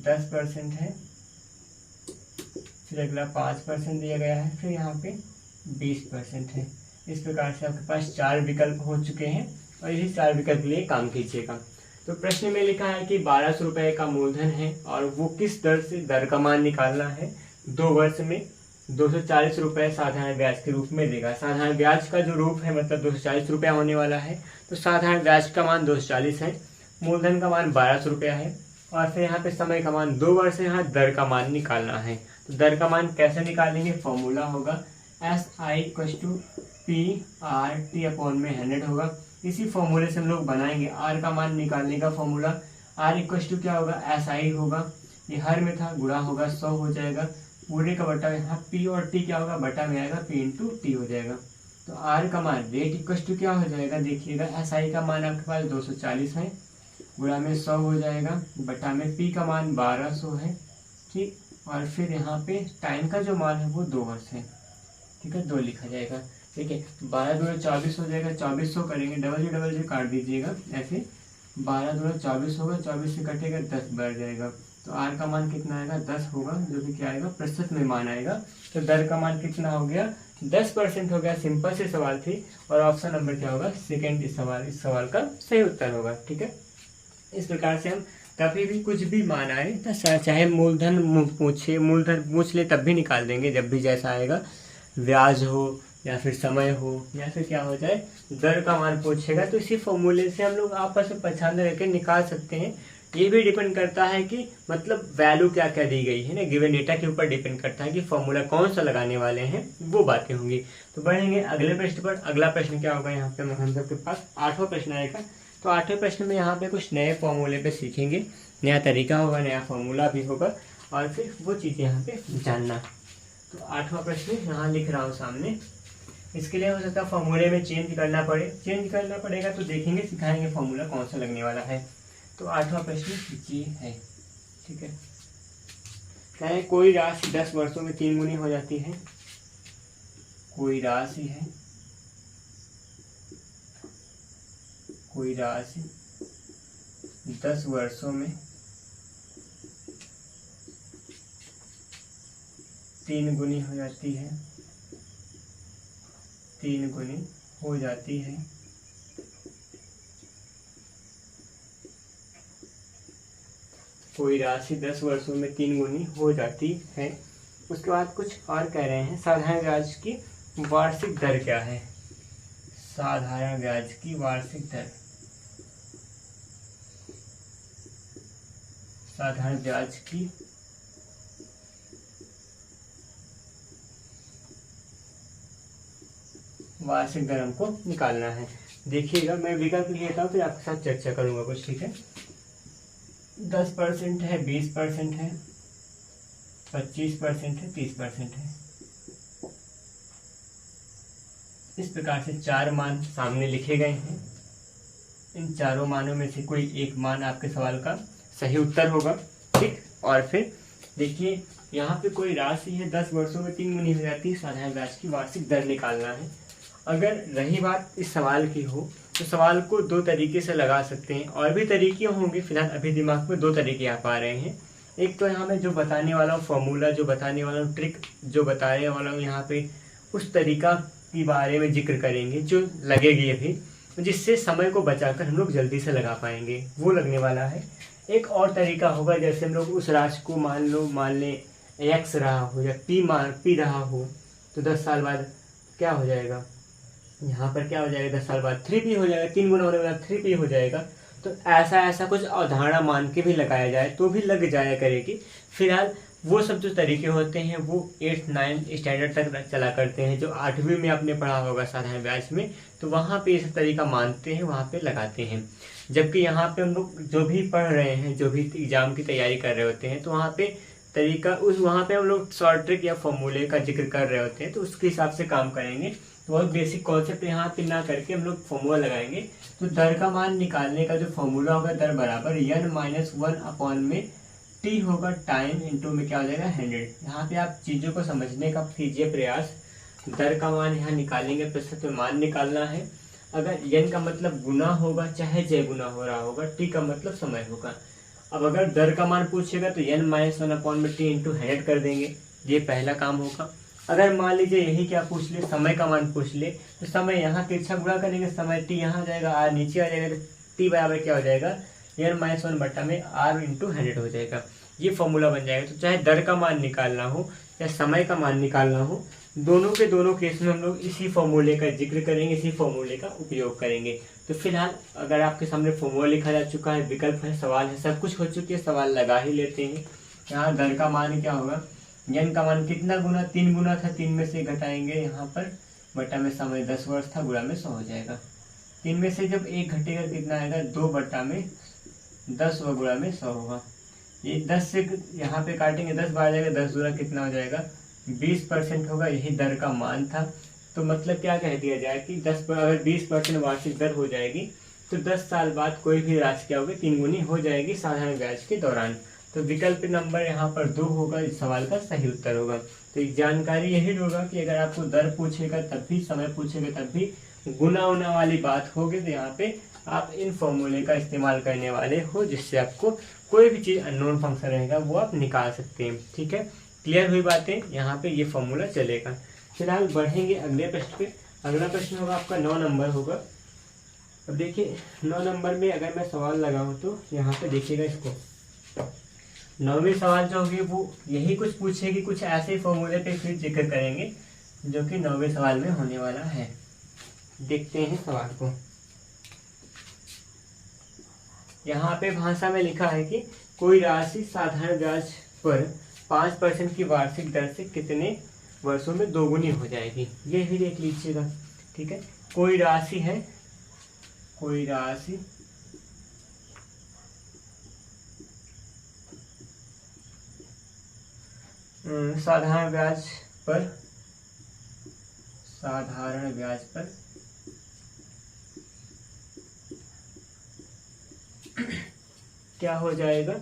10% है, फिर अगला 5% दिया गया है, फिर यहाँ पे 20% है। इस प्रकार से आपके पास 4 विकल्प हो चुके हैं और इसी 4 विकल्प के लिए काम कीजिएगा। तो प्रश्न में लिखा है कि 1200 रुपये का मूलधन है और वो किस दर से दर का मान निकालना है, 2 वर्ष में 240 रुपये साधारण ब्याज के रूप में देगा। साधारण ब्याज का जो रूप है मतलब 240 रुपया होने वाला है, तो साधारण ब्याज का मान 240 है, मूलधन का मान 1200 रुपया है और फिर यहाँ पे समय का मान 2 वर्ष है, यहाँ दर का मान निकालना है। तो दर का मान कैसे निकालेंगे, फॉर्मूला होगा SI = PRT अपॉन में 100 होगा। इसी फॉर्मूले से हम लोग बनाएंगे R का मान निकालने का फॉर्मूला। R = क्या होगा, SI होगा, ये हर में था, गुणा होगा 100 हो जाएगा, पूरे का बटा, यहाँ P और T क्या होगा, बटा में आएगा, P × T हो जाएगा। तो R का मान रेट = क्या हो जाएगा, देखिएगा SI का मान आपके पास 240 है, गुणा में 100 हो जाएगा, बटा में P का मान 1200 है, ठीक, और फिर यहाँ पे टाइम का जो मान है वो 2 वर्ष है, ठीक है, 2 लिखा जाएगा। ठीक है, 12 दूना 24 हो जाएगा, 2400 करेंगे, डबल जी काट दीजिएगा ऐसे, 12 दूना 24 होगा, 24 से कटेगा 10 बढ़ जाएगा, तो R का मान कितना आएगा, 10 होगा, जो कि क्या आएगा, प्रतिशत में मान आएगा। तो दर का मान कितना हो गया, 10% हो गया। सिंपल से सवाल थी और ऑप्शन नंबर क्या होगा, सेकेंड इस सवाल का सही उत्तर होगा। ठीक है, इस प्रकार से हम कभी भी कुछ भी मान आए तो चाहे मूलधन पूछ ले तब भी निकाल देंगे, जब भी जैसा आएगा, ब्याज हो या फिर समय हो या फिर क्या हो जाए, दर का मान पूछेगा, तो इसी फॉर्मूले से हम लोग आपस में पहचान करके निकाल सकते हैं। ये भी डिपेंड करता है कि मतलब वैल्यू क्या क्या दी गई है ना, गिवन डेटा के ऊपर डिपेंड करता है कि फॉर्मूला कौन सा लगाने वाले हैं, वो बातें होंगी। तो बढ़ेंगे अगले प्रश्न पर। अगला प्रश्न क्या होगा, यहाँ पे हम सबके पास 8वां प्रश्न आएगा। तो 8वें प्रश्न में यहाँ पे कुछ नए फॉर्मूले पे सीखेंगे, नया तरीका होगा, नया फॉर्मूला भी होगा और फिर वो चीज़ें यहाँ पे जानना। तो 8वां प्रश्न यहाँ लिख रहा हूँ सामने। इसके लिए हो सकता है फॉर्मूले में चेंज करना पड़ेगा, तो देखेंगे सिखाएंगे फॉर्मूला कौन सा लगने वाला है। तो 8वां प्रश्न ये है, ठीक है, क्या है, कोई राशि 10 वर्षों में 3 गुनी हो जाती है। कोई राशि 10 वर्षों में 3 गुनी हो जाती है, 3 गुनी हो जाती है। कोई राशि 10 वर्षों में 3 गुनी हो जाती है। उसके बाद कुछ और कह रहे हैं, साधारण ब्याज की वार्षिक दर क्या है। साधारण ब्याज की वार्षिक दर, साधारण ब्याज की वार्षिक दर हमको निकालना है। देखिएगा, मैं विकल्प लेता हूँ फिर आपके साथ चर्चा करूंगा कुछ, ठीक है। 10% है, 20% है, 25% है, 30% है। इस प्रकार से 4 मान सामने लिखे गए हैं। इन चारों मानों में से कोई एक मान आपके सवाल का सही उत्तर होगा, ठीक। और फिर देखिए, यहाँ पे कोई राशि है 10 वर्षों में 3 गुनी हो जाती है, साधारण ब्याज की वार्षिक दर निकालना है। अगर रही बात इस सवाल की हो तो सवाल को 2 तरीके से लगा सकते हैं, और भी तरीके होंगे, फिलहाल अभी दिमाग में 2 तरीके आ पा रहे हैं। एक तो यहाँ मैं जो बताने वाला हूँ फॉर्मूला, जो बताने वाला हूँ ट्रिक, जो बताने वाला हूँ यहाँ पे, उस तरीका के बारे में जिक्र करेंगे जो लगेगी अभी, जिससे समय को बचाकर हम लोग जल्दी से लगा पाएंगे, वो लगने वाला है। एक और तरीका होगा, जैसे हम लोग उस राशि को मान लें x रहा हो या p रहा हो, तो 10 साल बाद क्या हो जाएगा, यहाँ पर क्या हो जाएगा, 10 साल बाद 3p हो जाएगा, 3 गुना होने वाला 3p हो जाएगा। तो ऐसा कुछ अवधारणा मान के भी लगाया जाए तो भी लग जाया करेगी। फिलहाल वो सब जो तरीके होते हैं वो 8-9 स्टैंडर्ड तक चला करते हैं, जो 8वीं में आपने पढ़ा होगा साधारण ब्याज में, तो वहाँ पे ये सब तरीका मानते हैं, वहाँ पे लगाते हैं। जबकि यहाँ पे हम लोग जो भी पढ़ रहे हैं, जो भी एग्जाम की तैयारी कर रहे होते हैं, तो वहाँ पे तरीका वहाँ पे हम लोग शॉर्ट ट्रिक या फॉर्मूले का जिक्र कर रहे होते हैं, तो उसके हिसाब से काम करेंगे। तो बहुत बेसिक कॉन्सेप्ट यहाँ पे ना करके हम लोग फॉर्मूला लगाएंगे। तो दर का मान निकालने का जो फॉर्मूला होगा, दर बराबर n-1 अपॉन में t होगा टाइम इंटू में क्या हो जाएगा 100। यहाँ पे आप चीज़ों को समझने का कीजिए प्रयास। दर का मान यहाँ निकालेंगे, प्रतिशत में मान निकालना है। अगर n का मतलब गुना होगा चाहे जय गुना हो रहा होगा, t का मतलब समय होगा। अब अगर दर का मान पूछेगा तो n माइनस 1/t इंटू 100 कर देंगे, ये पहला काम होगा। अगर मान लीजिए यही क्या पूछ ले, समय का मान पूछ ले, तो समय यहाँ तिरछा गुणा करेंगे, समय t यहाँ आ जाएगा, r नीचे आ जाएगा, तो t बराबर क्या हो जाएगा, n माइनस 1 बट्टा में r इंटू 100 हो जाएगा। ये फॉर्मूला बन जाएगा। तो चाहे दर का मान निकालना हो या समय का मान निकालना हो, दोनों के दोनों केस में हम लोग इसी फॉर्मूले का जिक्र करेंगे, इसी फॉर्मूले का उपयोग करेंगे। तो फिलहाल अगर आपके सामने फॉर्मूला लिखा जा चुका है, विकल्प है, सवाल है, सब कुछ हो चुकी है, सवाल लगा ही लेते हैं। यहाँ दर का मान क्या होगा, n का मान कितना गुना, 3 गुना था, 3 में से घटाएंगे यहाँ पर, बटा में समय 10 वर्ष था, गुणा में 100 हो जाएगा। 3 में से जब 1 घटेगा कितना आएगा, 2 बटा में 10 व गुणा में 100 होगा। ये 10 से यहाँ पे काटेंगे, 10 बार जाएगा, 10 दूना कितना हो जाएगा, 20% होगा। यही दर का मान था। तो मतलब क्या कह दिया जाए कि 10 पर अगर 20% वार्षिक दर हो जाएगी तो 10 साल बाद कोई भी राशि क्या होगी, 3 गुनी हो जाएगी साधारण ब्याज के दौरान। तो विकल्प नंबर यहाँ पर 2 होगा, इस सवाल का सही उत्तर होगा। तो एक जानकारी यही होगा कि अगर आपको दर पूछेगा तब भी, समय पूछेगा तब भी, गुना उना वाली बात होगी तो यहाँ पे आप इन फॉर्मूले का इस्तेमाल करने वाले हो, जिससे आपको कोई भी चीज़ अननोन फंक्शन रहेगा वो आप निकाल सकते हैं। ठीक है, क्लियर हुई बातें, यहाँ पे ये फॉर्मूला चलेगा। फिलहाल बढ़ेंगे अगले प्रश्न पे। अगला प्रश्न होगा आपका 9 नंबर होगा। अब देखिए 9 नंबर में अगर मैं सवाल लगाऊं तो यहाँ पे देखिएगा, इसको 9वीं सवाल जो होगी वो यही कुछ पूछेगी, कुछ ऐसे फॉर्मूले पे फिर जिक्र करेंगे जो कि 9वें सवाल में होने वाला है। देखते हैं सवाल को। यहाँ पे भाषा में लिखा है कि कोई राशि साधारण ब्याज पर 5% की वार्षिक दर से कितने वर्षों में दोगुनी हो जाएगी, ये भी देख लीजिएगा। ठीक है, कोई राशि है, कोई राशि साधारण ब्याज पर क्या हो जाएगा,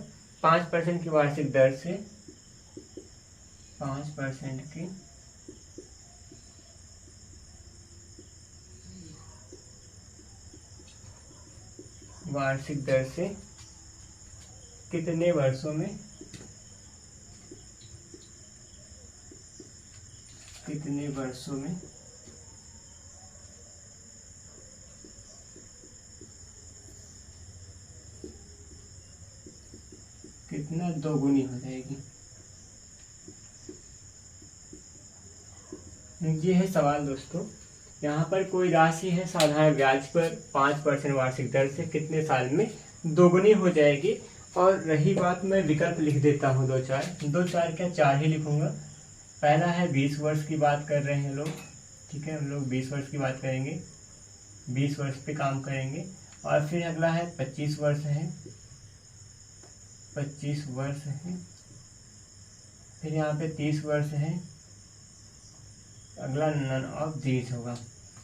5% की वार्षिक दर से, 5% की वार्षिक दर से कितने वर्षों में, कितना दोगुनी हो जाएगी। ये है सवाल दोस्तों। यहाँ पर कोई राशि है साधारण ब्याज पर 5% वार्षिक दर से कितने साल में दोगुनी हो जाएगी। और रही बात, मैं विकल्प लिख देता हूँ 2-4 क्या 4 ही लिखूंगा। पहला है 20 वर्ष की बात कर रहे हैं लोग। ठीक है, हम लोग 20 वर्ष की बात करेंगे, 20 वर्ष पे काम करेंगे। और फिर अगला है 25 वर्ष है, 25 वर्ष है। फिर यहाँ पे 30 वर्ष है। अगला नन ऑफ दीज होगा।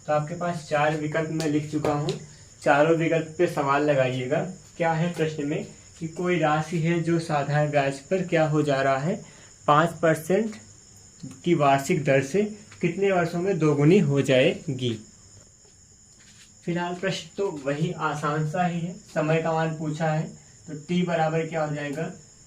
तो आपके पास 4 विकल्प मैं लिख चुका हूँ। चारों विकल्प पे सवाल लगाइएगा। क्या है प्रश्न में कि कोई राशि है जो साधारण ब्याज पर क्या हो जा रहा है, 5% की वार्षिक दर से कितने वर्षों में दोगुनी हो जाएगी। फिलहाल प्रश्न तो वही आसान सा ही है। समय का मान पूछा है तो t बराबर क्या हो जाएगा,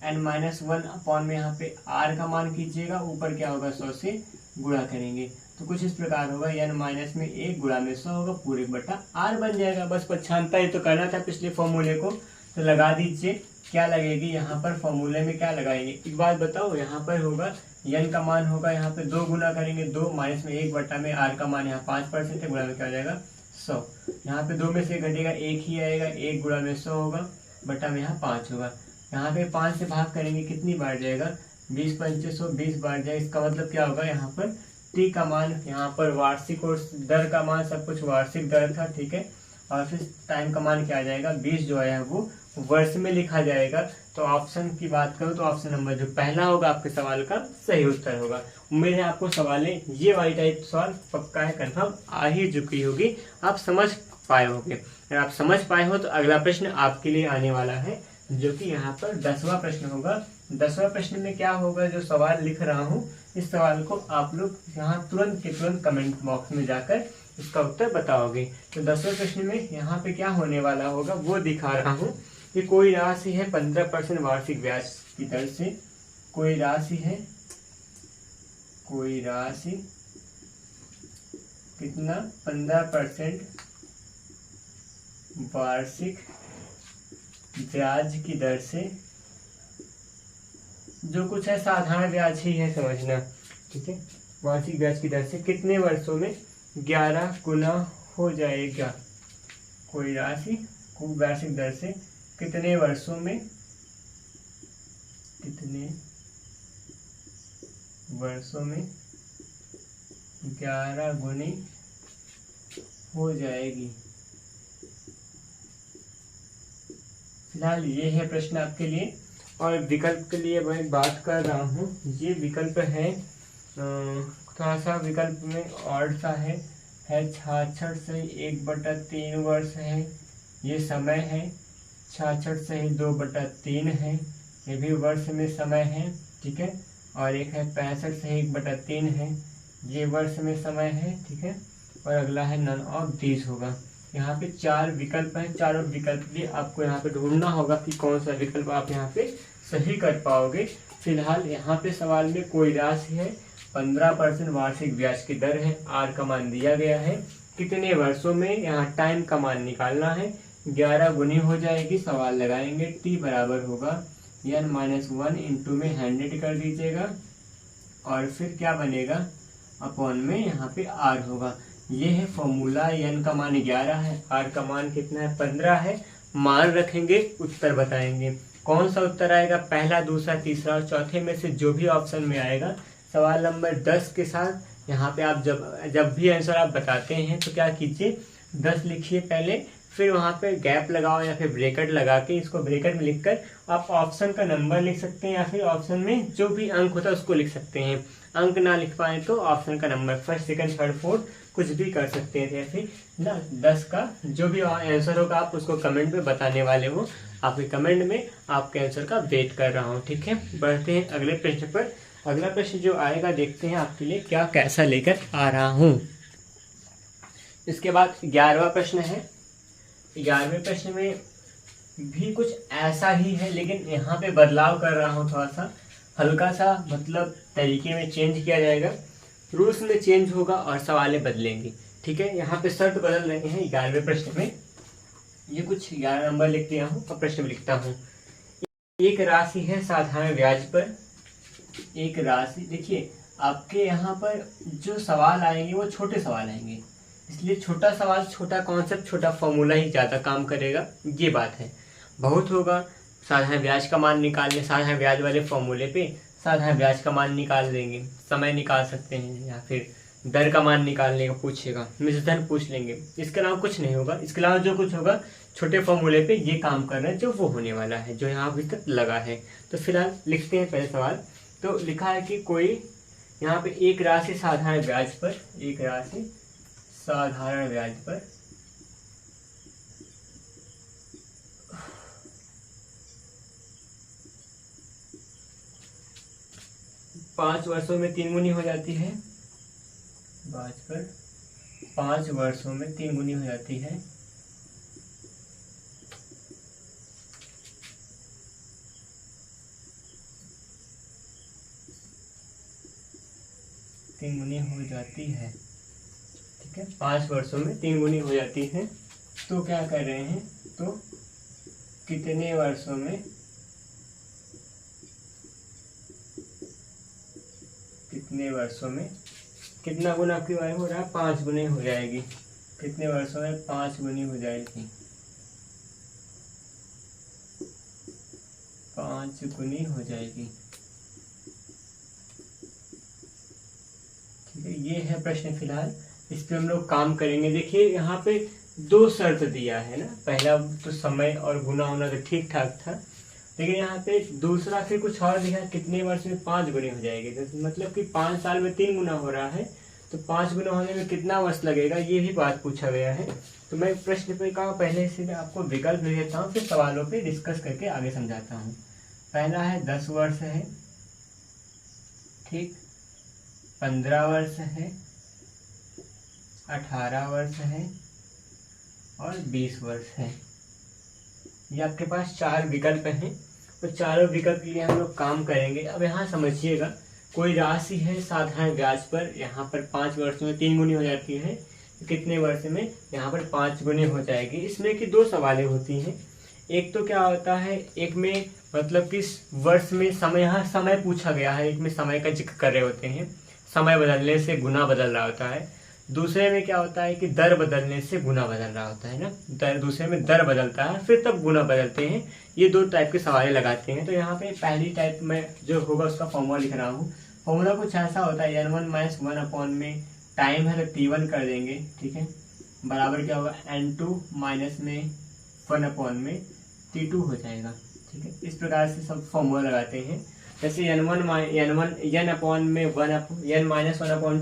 n-1 अपॉन में यहाँ पे r का मान कीजिएगा, ऊपर क्या होगा 100 से गुणा करेंगे। तो कुछ इस प्रकार होगा, n-1 गुणा में 100 होगा, पूरे बटा r बन जाएगा। बस पछानता ही तो करना था पिछले फॉर्मूले को। तो लगा दीजिए, क्या लगेगी यहाँ पर फॉर्मूले में, क्या लगाएंगे एक बात बताओ। यहाँ पर होगा n का मान होगा, यहाँ पे 2 गुना करेंगे, 2 माइनस में 1 बटा में r का मान यहाँ 5% है, गुणा में क्या हो जाएगा 100। यहाँ पे 2 में से घटेगा 1 ही आएगा, 1 गुणा में 100 होगा, बटा में यहाँ 5 होगा। यहाँ पे 5 से भाग करेंगे, कितनी बार जाएगा, 20 बार जाएगा। इसका मतलब क्या होगा, यहाँ पर t का मान, यहाँ पर वार्षिक और दर का मान सब कुछ वार्षिक दर था। ठीक है, और फिर टाइम का मान क्या आ जाएगा, 20 जो आया है वो वर्ष में लिखा जाएगा। तो ऑप्शन की बात करूँ तो ऑप्शन नंबर जो पहला होगा आपके सवाल का सही उत्तर होगा। उम्मीद है आपको सवालें ये वाली टाइप सवाल पक्का है, कंफर्म आ ही चुकी होगी, आप समझ पाए होंगे। अगर आप समझ पाए हो तो अगला प्रश्न आपके लिए आने वाला है, जो कि यहाँ पर 10वां प्रश्न होगा। 10वां प्रश्न में क्या होगा, जो सवाल लिख रहा हूँ इस सवाल को आप लोग यहाँ तुरंत के तुरंत कमेंट बॉक्स में जाकर इसका उत्तर बताओगे। तो 10वें प्रश्न में यहाँ पे क्या होने वाला होगा वो दिखा रहा हूँ कि कोई राशि है 15% वार्षिक ब्याज की दर से, कोई राशि कितना 15% वार्षिक ब्याज की दर से, जो कुछ है साधारण ब्याज ही है समझना, ठीक है। वार्षिक ब्याज की दर से कितने वर्षों में 11 गुना हो जाएगा। कोई राशि वार्षिक दर से कितने वर्षों में 11 गुनी हो जाएगी। फिलहाल ये है प्रश्न आपके लिए। और विकल्प के लिए मैं बात कर रहा हूँ, ये विकल्प है थोड़ा सा विकल्प में और सा है 66 से 1/3 वर्ष है, ये समय है। 66 से 2/3 है, ये भी वर्ष में समय है, ठीक है। और एक है 65 से 1/3 है, ये वर्ष में समय है, ठीक है। और अगला है नन ऑफ दीज होगा। यहाँ पे 4 विकल्प हैं, चारों विकल्प भी आपको यहाँ पे ढूंढना होगा कि कौन सा विकल्प आप यहाँ पे सही कर पाओगे। फिलहाल यहाँ पे सवाल में कोई राशि है 15% वार्षिक ब्याज की दर है, आर का मान दिया गया है, कितने वर्षों में, यहाँ टाइम का मान निकालना है, 11 गुनी हो जाएगी, सवाल लगाएंगे, टी बराबर होगा n-1 इंटू में 100 कर दीजिएगा और फिर क्या बनेगा अपॉन में यहाँ पे आर होगा। ये है फॉर्मूला। n का मान 11 है, आर का मान कितना है 15 है, मान रखेंगे, उत्तर बताएंगे। कौन सा उत्तर आएगा, पहला, दूसरा, तीसरा और चौथे में से जो भी ऑप्शन में आएगा। सवाल नंबर 10 के साथ यहाँ पे आप जब भी आंसर आप बताते हैं तो क्या कीजिए 10 लिखिए पहले, फिर वहाँ पे गैप लगाओ या फिर ब्रैकेट लगा के, इसको ब्रैकेट में लिखकर आप ऑप्शन का नंबर लिख सकते हैं या फिर ऑप्शन में जो भी अंक होता है उसको लिख सकते हैं। अंक ना लिख पाए तो ऑप्शन का number first, second, third, fourth कुछ भी कर सकते थे। फिर ना 10 का जो भी आंसर होगा आप उसको कमेंट में बताने वाले हो, आपके कमेंट में आपके आंसर का वेट कर रहा हूँ, ठीक है। बढ़ते हैं अगले प्रश्न पर। अगला प्रश्न जो आएगा देखते हैं आपके लिए क्या कैसा लेकर आ रहा हूँ। इसके बाद 11वां प्रश्न है। 11वें प्रश्न में भी कुछ ऐसा ही है, लेकिन यहाँ पे बदलाव कर रहा हूँ, थोड़ा सा हल्का सा मतलब तरीके में चेंज किया जाएगा, रूल्स में चेंज होगा और सवालें बदलेंगी, ठीक है। यहाँ पे शर्त बदल रहे हैं 11वें प्रश्न में। ये कुछ 11 नंबर लिख दिया हूँ और प्रश्न में लिखता हूँ। एक राशि है साधारण ब्याज पर, एक राशि, देखिए आपके यहाँ पर जो सवाल आएंगे वो छोटे सवाल आएंगे, इसलिए छोटा सवाल, छोटा कॉन्सेप्ट, छोटा फॉर्मूला ही ज़्यादा काम करेगा, ये बात है। बहुत होगा साधारण ब्याज का मान निकालने, साधारण ब्याज वाले फॉर्मूले पे साधारण ब्याज का मान निकाल देंगे, समय निकाल सकते हैं, या फिर दर का मान निकालने का पूछेगा, मिश्रधन पूछ लेंगे, इसके अलावा कुछ नहीं होगा। इसके अलावा जो कुछ होगा छोटे फॉर्मूले पे ये काम कर रहे हैं, जो वो होने वाला है, जो यहाँ अभी तक लगा है। तो फिलहाल लिखते हैं पहले सवाल। तो लिखा है कि कोई यहाँ पे एक राशि साधारण ब्याज पर, एक राशि साधारण ब्याज पर 5 वर्षों में 3 गुनी हो जाती है, ब्याज पर 5 वर्षों में 3 गुनी हो जाती है। तीन गुनी हो जाती है, ठीक है, 5 वर्षों में 3 गुनी हो जाती है। तो क्या कर रहे हैं, तो कितने वर्षों में, कितने वर्षों में कितना गुना आपकी हो रहा है, 5 गुनी हो जाएगी। कितने वर्षों में 5 गुनी हो जाएगी, 5 गुनी हो जाएगी, ठीक है। ये है प्रश्न। फिलहाल इस पे हम लोग काम करेंगे। देखिए यहाँ पे 2 शर्त दिया है ना, पहला तो समय और गुना होना तो ठीक ठाक था, लेकिन यहाँ पे दूसरा फिर कुछ और दिया है, कितने वर्ष में 5 गुनी हो जाएगी, तो मतलब कि 5 साल में 3 गुना हो रहा है, तो 5 गुना होने में कितना वर्ष लगेगा, ये भी बात पूछा गया है। तो मैं प्रश्न पे का पहले से आपको विकल्प दे देता हूँ, फिर सवालों पे डिस्कस करके आगे समझाता हूँ। पहला है 10 वर्ष है, ठीक, 15 वर्ष है, 18 वर्ष है और 20 वर्ष है। ये आपके पास 4 विकल्प हैं, तो चारों विकल्प के लिए हम लोग काम करेंगे। अब यहाँ समझिएगा, कोई राशि है साधारण ब्याज पर, यहाँ पर 5 वर्ष में 3 गुनी हो जाती है, कितने वर्ष में, यहाँ पर 5 गुनी हो जाएगी। इसमें कि 2 सवालें होती हैं। एक तो क्या होता है, एक में मतलब किस वर्ष में समय, यहाँ समय पूछा गया है, एक में समय का जिक्र कर रहे होते हैं, समय बदलने से गुना बदल रहा होता है। दूसरे में क्या होता है कि दर बदलने से गुना बदल रहा होता है ना, दूसरे में दर बदलता है फिर तब गुना बदलते हैं। ये 2 टाइप के सवाल लगाते हैं। तो यहाँ पे पहली टाइप में जो होगा उसका फॉर्मूला लिख रहा हूँ। फॉर्मूला कुछ ऐसा होता है, n1 - 1 अपॉन में टाइम है तो t1 कर देंगे, ठीक है, बराबर क्या होगा n2 माइनस में 1 अपॉन में t2 हो जाएगा, ठीक है। इस प्रकार से सब फॉर्मूला लगाते हैं। जैसे n अपॉन में n - 1 अपॉन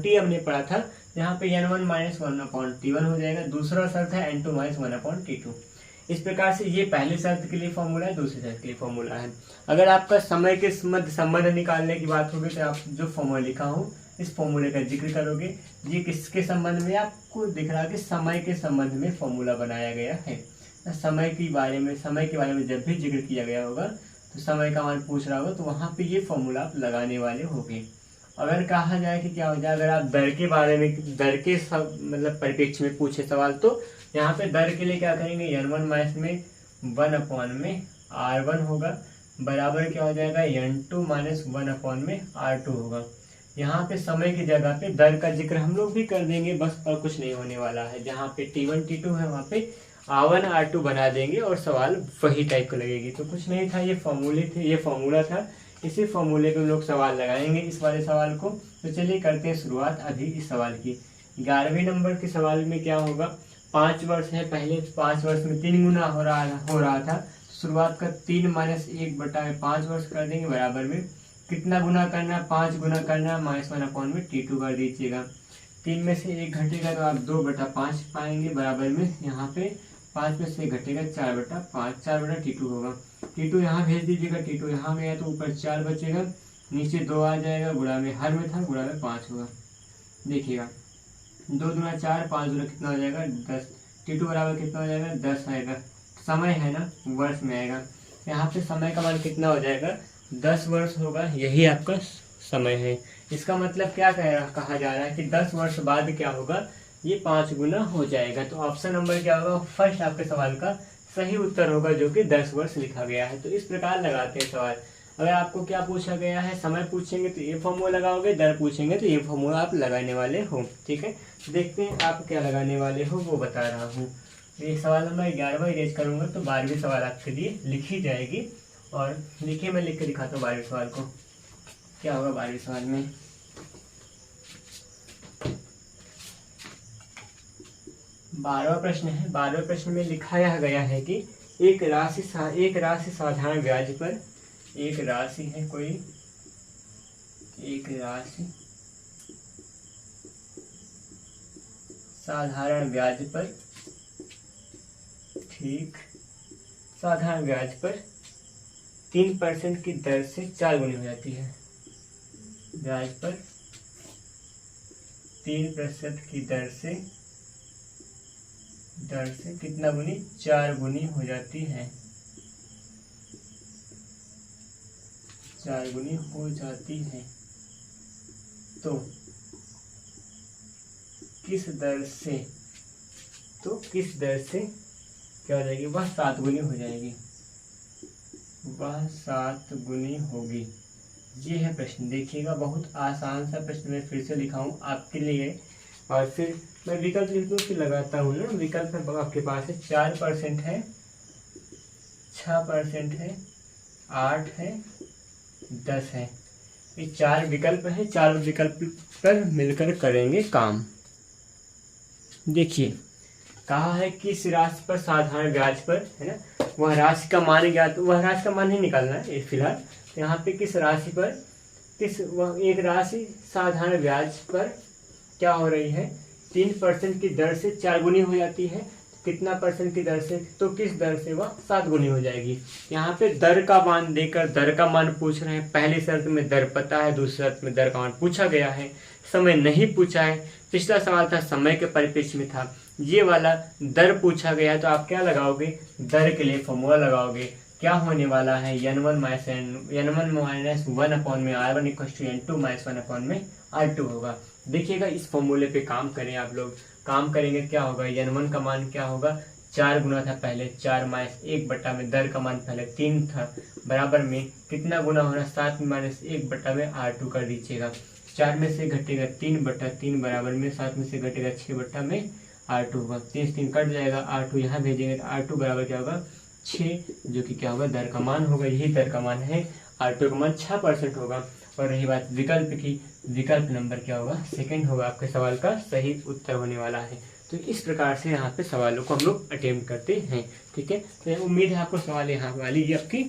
t हमने पढ़ा था, यहाँ पे n1 - 1 अपॉन t1 हो जाएगा। दूसरा शर्त है n2 - 1 अपॉन t2। इस प्रकार से ये पहले शर्त के लिए फॉर्मूला है, दूसरे शर्त के लिए फॉर्मूला है। अगर आपका समय के संबंध निकालने की बात होगी तो आप जो फॉर्मूला लिखा हूँ इस फॉर्मूले का जिक्र करोगे। ये किसके संबंध में, आपको दिख रहा है कि समय के संबंध में फॉर्मूला बनाया गया है। समय के बारे में जब भी जिक्र किया गया होगा तो समय का मान पूछ रहा होगा तो वहाँ पे ये फॉर्मूला आप लगाने वाले होंगे। अगर कहा जाए कि क्या हो जाए, अगर आप दर के बारे में, दर के मतलब परिप्रेक्ष्य में पूछे सवाल, तो यहाँ पे दर के लिए क्या करेंगे, n1 माइनस में 1 अपॉन में r1 होगा, बराबर क्या हो जाएगा n2 माइनस 1 अपॉन में r2 होगा। यहाँ पे समय की जगह पे दर का जिक्र हम लोग भी कर देंगे बस, और कुछ नहीं होने वाला है। जहाँ पे t1 t2 है वहाँ पे r1 r2 बना देंगे और सवाल वही टाइप का लगेगी। तो कुछ नहीं था, ये फॉर्मूला था। इसी फॉर्मूले पे हम लोग सवाल लगाएंगे इस वाले सवाल को। तो चलिए करते हैं शुरुआत अभी इस सवाल की। 11वें नंबर के सवाल में क्या होगा, 5 वर्ष है, पहले 5 वर्ष में 3 गुना हो रहा था। शुरुआत का 3 - 1/5 वर्ष कर देंगे, बराबर में कितना गुना करना, 5 गुना करना, -1 अपॉन में t2 कर दीजिएगा। 3 में से 1 घटेगा तो आप 2/5 पाएंगे, बराबर में यहाँ पे 5 में से 1 घटेगा 4/5, 4/t2 होगा। t2 यहाँ भेज दीजिएगा, t2 यहाँ में है तो ऊपर 4 बचेगा, नीचे 2 आ जाएगा, गुणा में हर में था, गुणा में 5 होगा। देखिएगा 2 दूना 4, 5 दूना कितना हो जाएगा 10, t2 बराबर कितना हो जाएगा 10 आएगा। समय है ना, वर्ष में आएगा, यहाँ पे समय का मान कितना हो जाएगा 10 वर्ष होगा, यही आपका समय है। इसका मतलब क्या कहा जा रहा है कि 10 वर्ष बाद क्या होगा, ये 5 गुना हो जाएगा। तो ऑप्शन नंबर क्या होगा, फर्स्ट आपके सवाल का सही उत्तर होगा, जो कि 10 वर्ष लिखा गया है। तो इस प्रकार लगाते हैं सवाल। अगर आपको क्या पूछा गया है, समय पूछेंगे तो ये फॉर्मूला लगाओगे, दर पूछेंगे तो ये फॉर्मूला आप लगाने वाले हो, ठीक है। देखते हैं आप क्या लगाने वाले हो, वो बता रहा हूँ। ये सवाल नंबर 11वां इरेज करूँगा तो 12वीं सवाल आपके लिए लिखी जाएगी। और लिखिए, मैं लिख के दिखाता हूँ 12वें सवाल को। क्या होगा 12वें सवाल में, 12वां प्रश्न है। 12वें प्रश्न में लिखाया गया है कि एक राशि साधारण ब्याज पर, एक राशि है कोई, एक राशि साधारण ब्याज पर, ठीक, साधारण ब्याज पर 3% की दर से 4 गुनी हो जाती है। ब्याज पर 3% की दर से कितना गुनी, 4 गुनी हो जाती है, 4 गुनी हो जाती है। तो किस दर से क्या हो जाएगी, वह 7 गुनी हो जाएगी, वह 7 गुनी होगी। ये है प्रश्न। देखिएगा बहुत आसान सा प्रश्न मैं फिर से लिखा हूँ आपके लिए, और फिर मैं विकल्प लिख दूँ, फिर लगाता हूँ ना। विकल्प आपके पास है 4% है, 6% है, 8 है, 10 है। ये 4 विकल्प है, 4 विकल्प पर मिलकर करेंगे काम। देखिए कहा है कि इस राशि पर साधारण ब्याज पर, है ना, वह राशि का मान ज्ञात, वह राशि का मान ही निकालना है फिलहाल। तो यहाँ पे किस राशि पर, वह एक राशि साधारण ब्याज पर क्या हो रही है, 3% की दर से 4 गुनी हो जाती है। कितना % की दर से, तो किस दर से वह 7 गुनी हो जाएगी। यहाँ पे दर का मान देकर दर का मान पूछ रहे हैं। पहली शर्त में दर पता है, दूसरी शर्त में दर का मान पूछा गया है। समय नहीं पूछा है। पिछला सवाल था समय के परिप्रेक्ष्य में था, ये वाला दर पूछा गया है, तो आप क्या लगाओगे, दर के लिए फॉर्मूला लगाओगे। क्या होने वाला है, n1 minus 1/r1 = n2 minus 1/r2 होगा। देखिएगा इस फॉर्मूले पे काम करें, आप लोग काम करेंगे क्या होगा, n1 का मान क्या होगा, 4 गुना था पहले, 4 माइनस 1 बटा में दर का मान पहले 3 था, बराबर में कितना गुना होना, 7 माइनस 1 बटा में r2 कर दीजिएगा। 4 में से घटेगा 3 बटा 3 बराबर में 7 में से घटेगा 6 बटा में r2 होगा। 3 कट जाएगा, r2 यहाँ भेजेंगे तो r2 बराबर क्या होगा, 6, जो कि क्या होगा, दर का मान होगा। यही दर का मान है, r2 का मान 6% होगा। और रही बात विकल्प की, विकल्प नंबर क्या होगा, सेकंड होगा, आपके सवाल का सही उत्तर होने वाला है। तो इस प्रकार से यहाँ पे सवालों को हम लोग अटेम्प्ट करते हैं। ठीक है, तो उम्मीद है आपको सवाल यहाँ वाली ये आपकी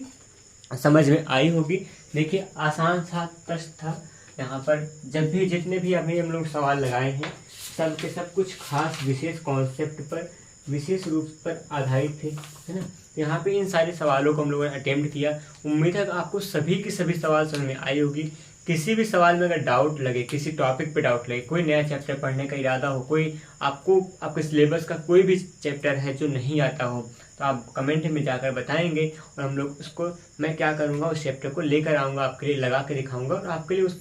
समझ में आई होगी। देखिए आसान था, प्रश्न था। यहाँ पर जब भी जितने भी अभी हम लोग सवाल लगाए हैं सब के सब कुछ खास विशेष कॉन्सेप्ट पर, विशेष रूप पर आधारित थे, है ना। यहाँ पे इन सारे सवालों को हम लोगों ने अटेम्प्ट किया। उम्मीद है कि आपको सभी के सभी सवाल समझ में आई होगी। किसी भी सवाल में अगर डाउट लगे, किसी टॉपिक पे डाउट लगे, कोई नया चैप्टर पढ़ने का इरादा हो, कोई आपको आपके सिलेबस का कोई भी चैप्टर है जो नहीं आता हो, तो आप कमेंट में जाकर बताएंगे और हम लोग उसको, मैं क्या करूँगा, उस चैप्टर को लेकर आऊँगा, आपके लिए लगा के दिखाऊँगा और आपके लिए उस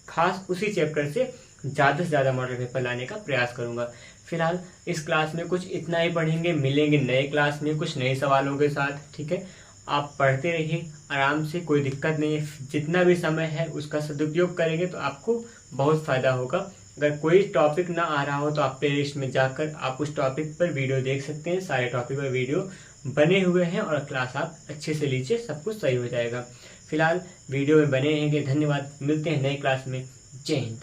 खास उसी चैप्टर से ज़्यादा से ज़्यादा मॉडल पेपर लाने का प्रयास करूँगा। फिलहाल इस क्लास में कुछ इतना ही पढ़ेंगे, मिलेंगे नए क्लास में कुछ नए सवालों के साथ। ठीक है, आप पढ़ते रहिए आराम से, कोई दिक्कत नहीं है। जितना भी समय है उसका सदुपयोग करेंगे तो आपको बहुत फ़ायदा होगा। अगर कोई टॉपिक ना आ रहा हो तो आप प्ले लिस्ट में जाकर आप उस टॉपिक पर वीडियो देख सकते हैं। सारे टॉपिक पर वीडियो बने हुए हैं और क्लास आप अच्छे से लीजिए, सब कुछ सही हो जाएगा। फिलहाल वीडियो में बने रहेंगे। धन्यवाद, मिलते हैं नई क्लास में। जय हिंद।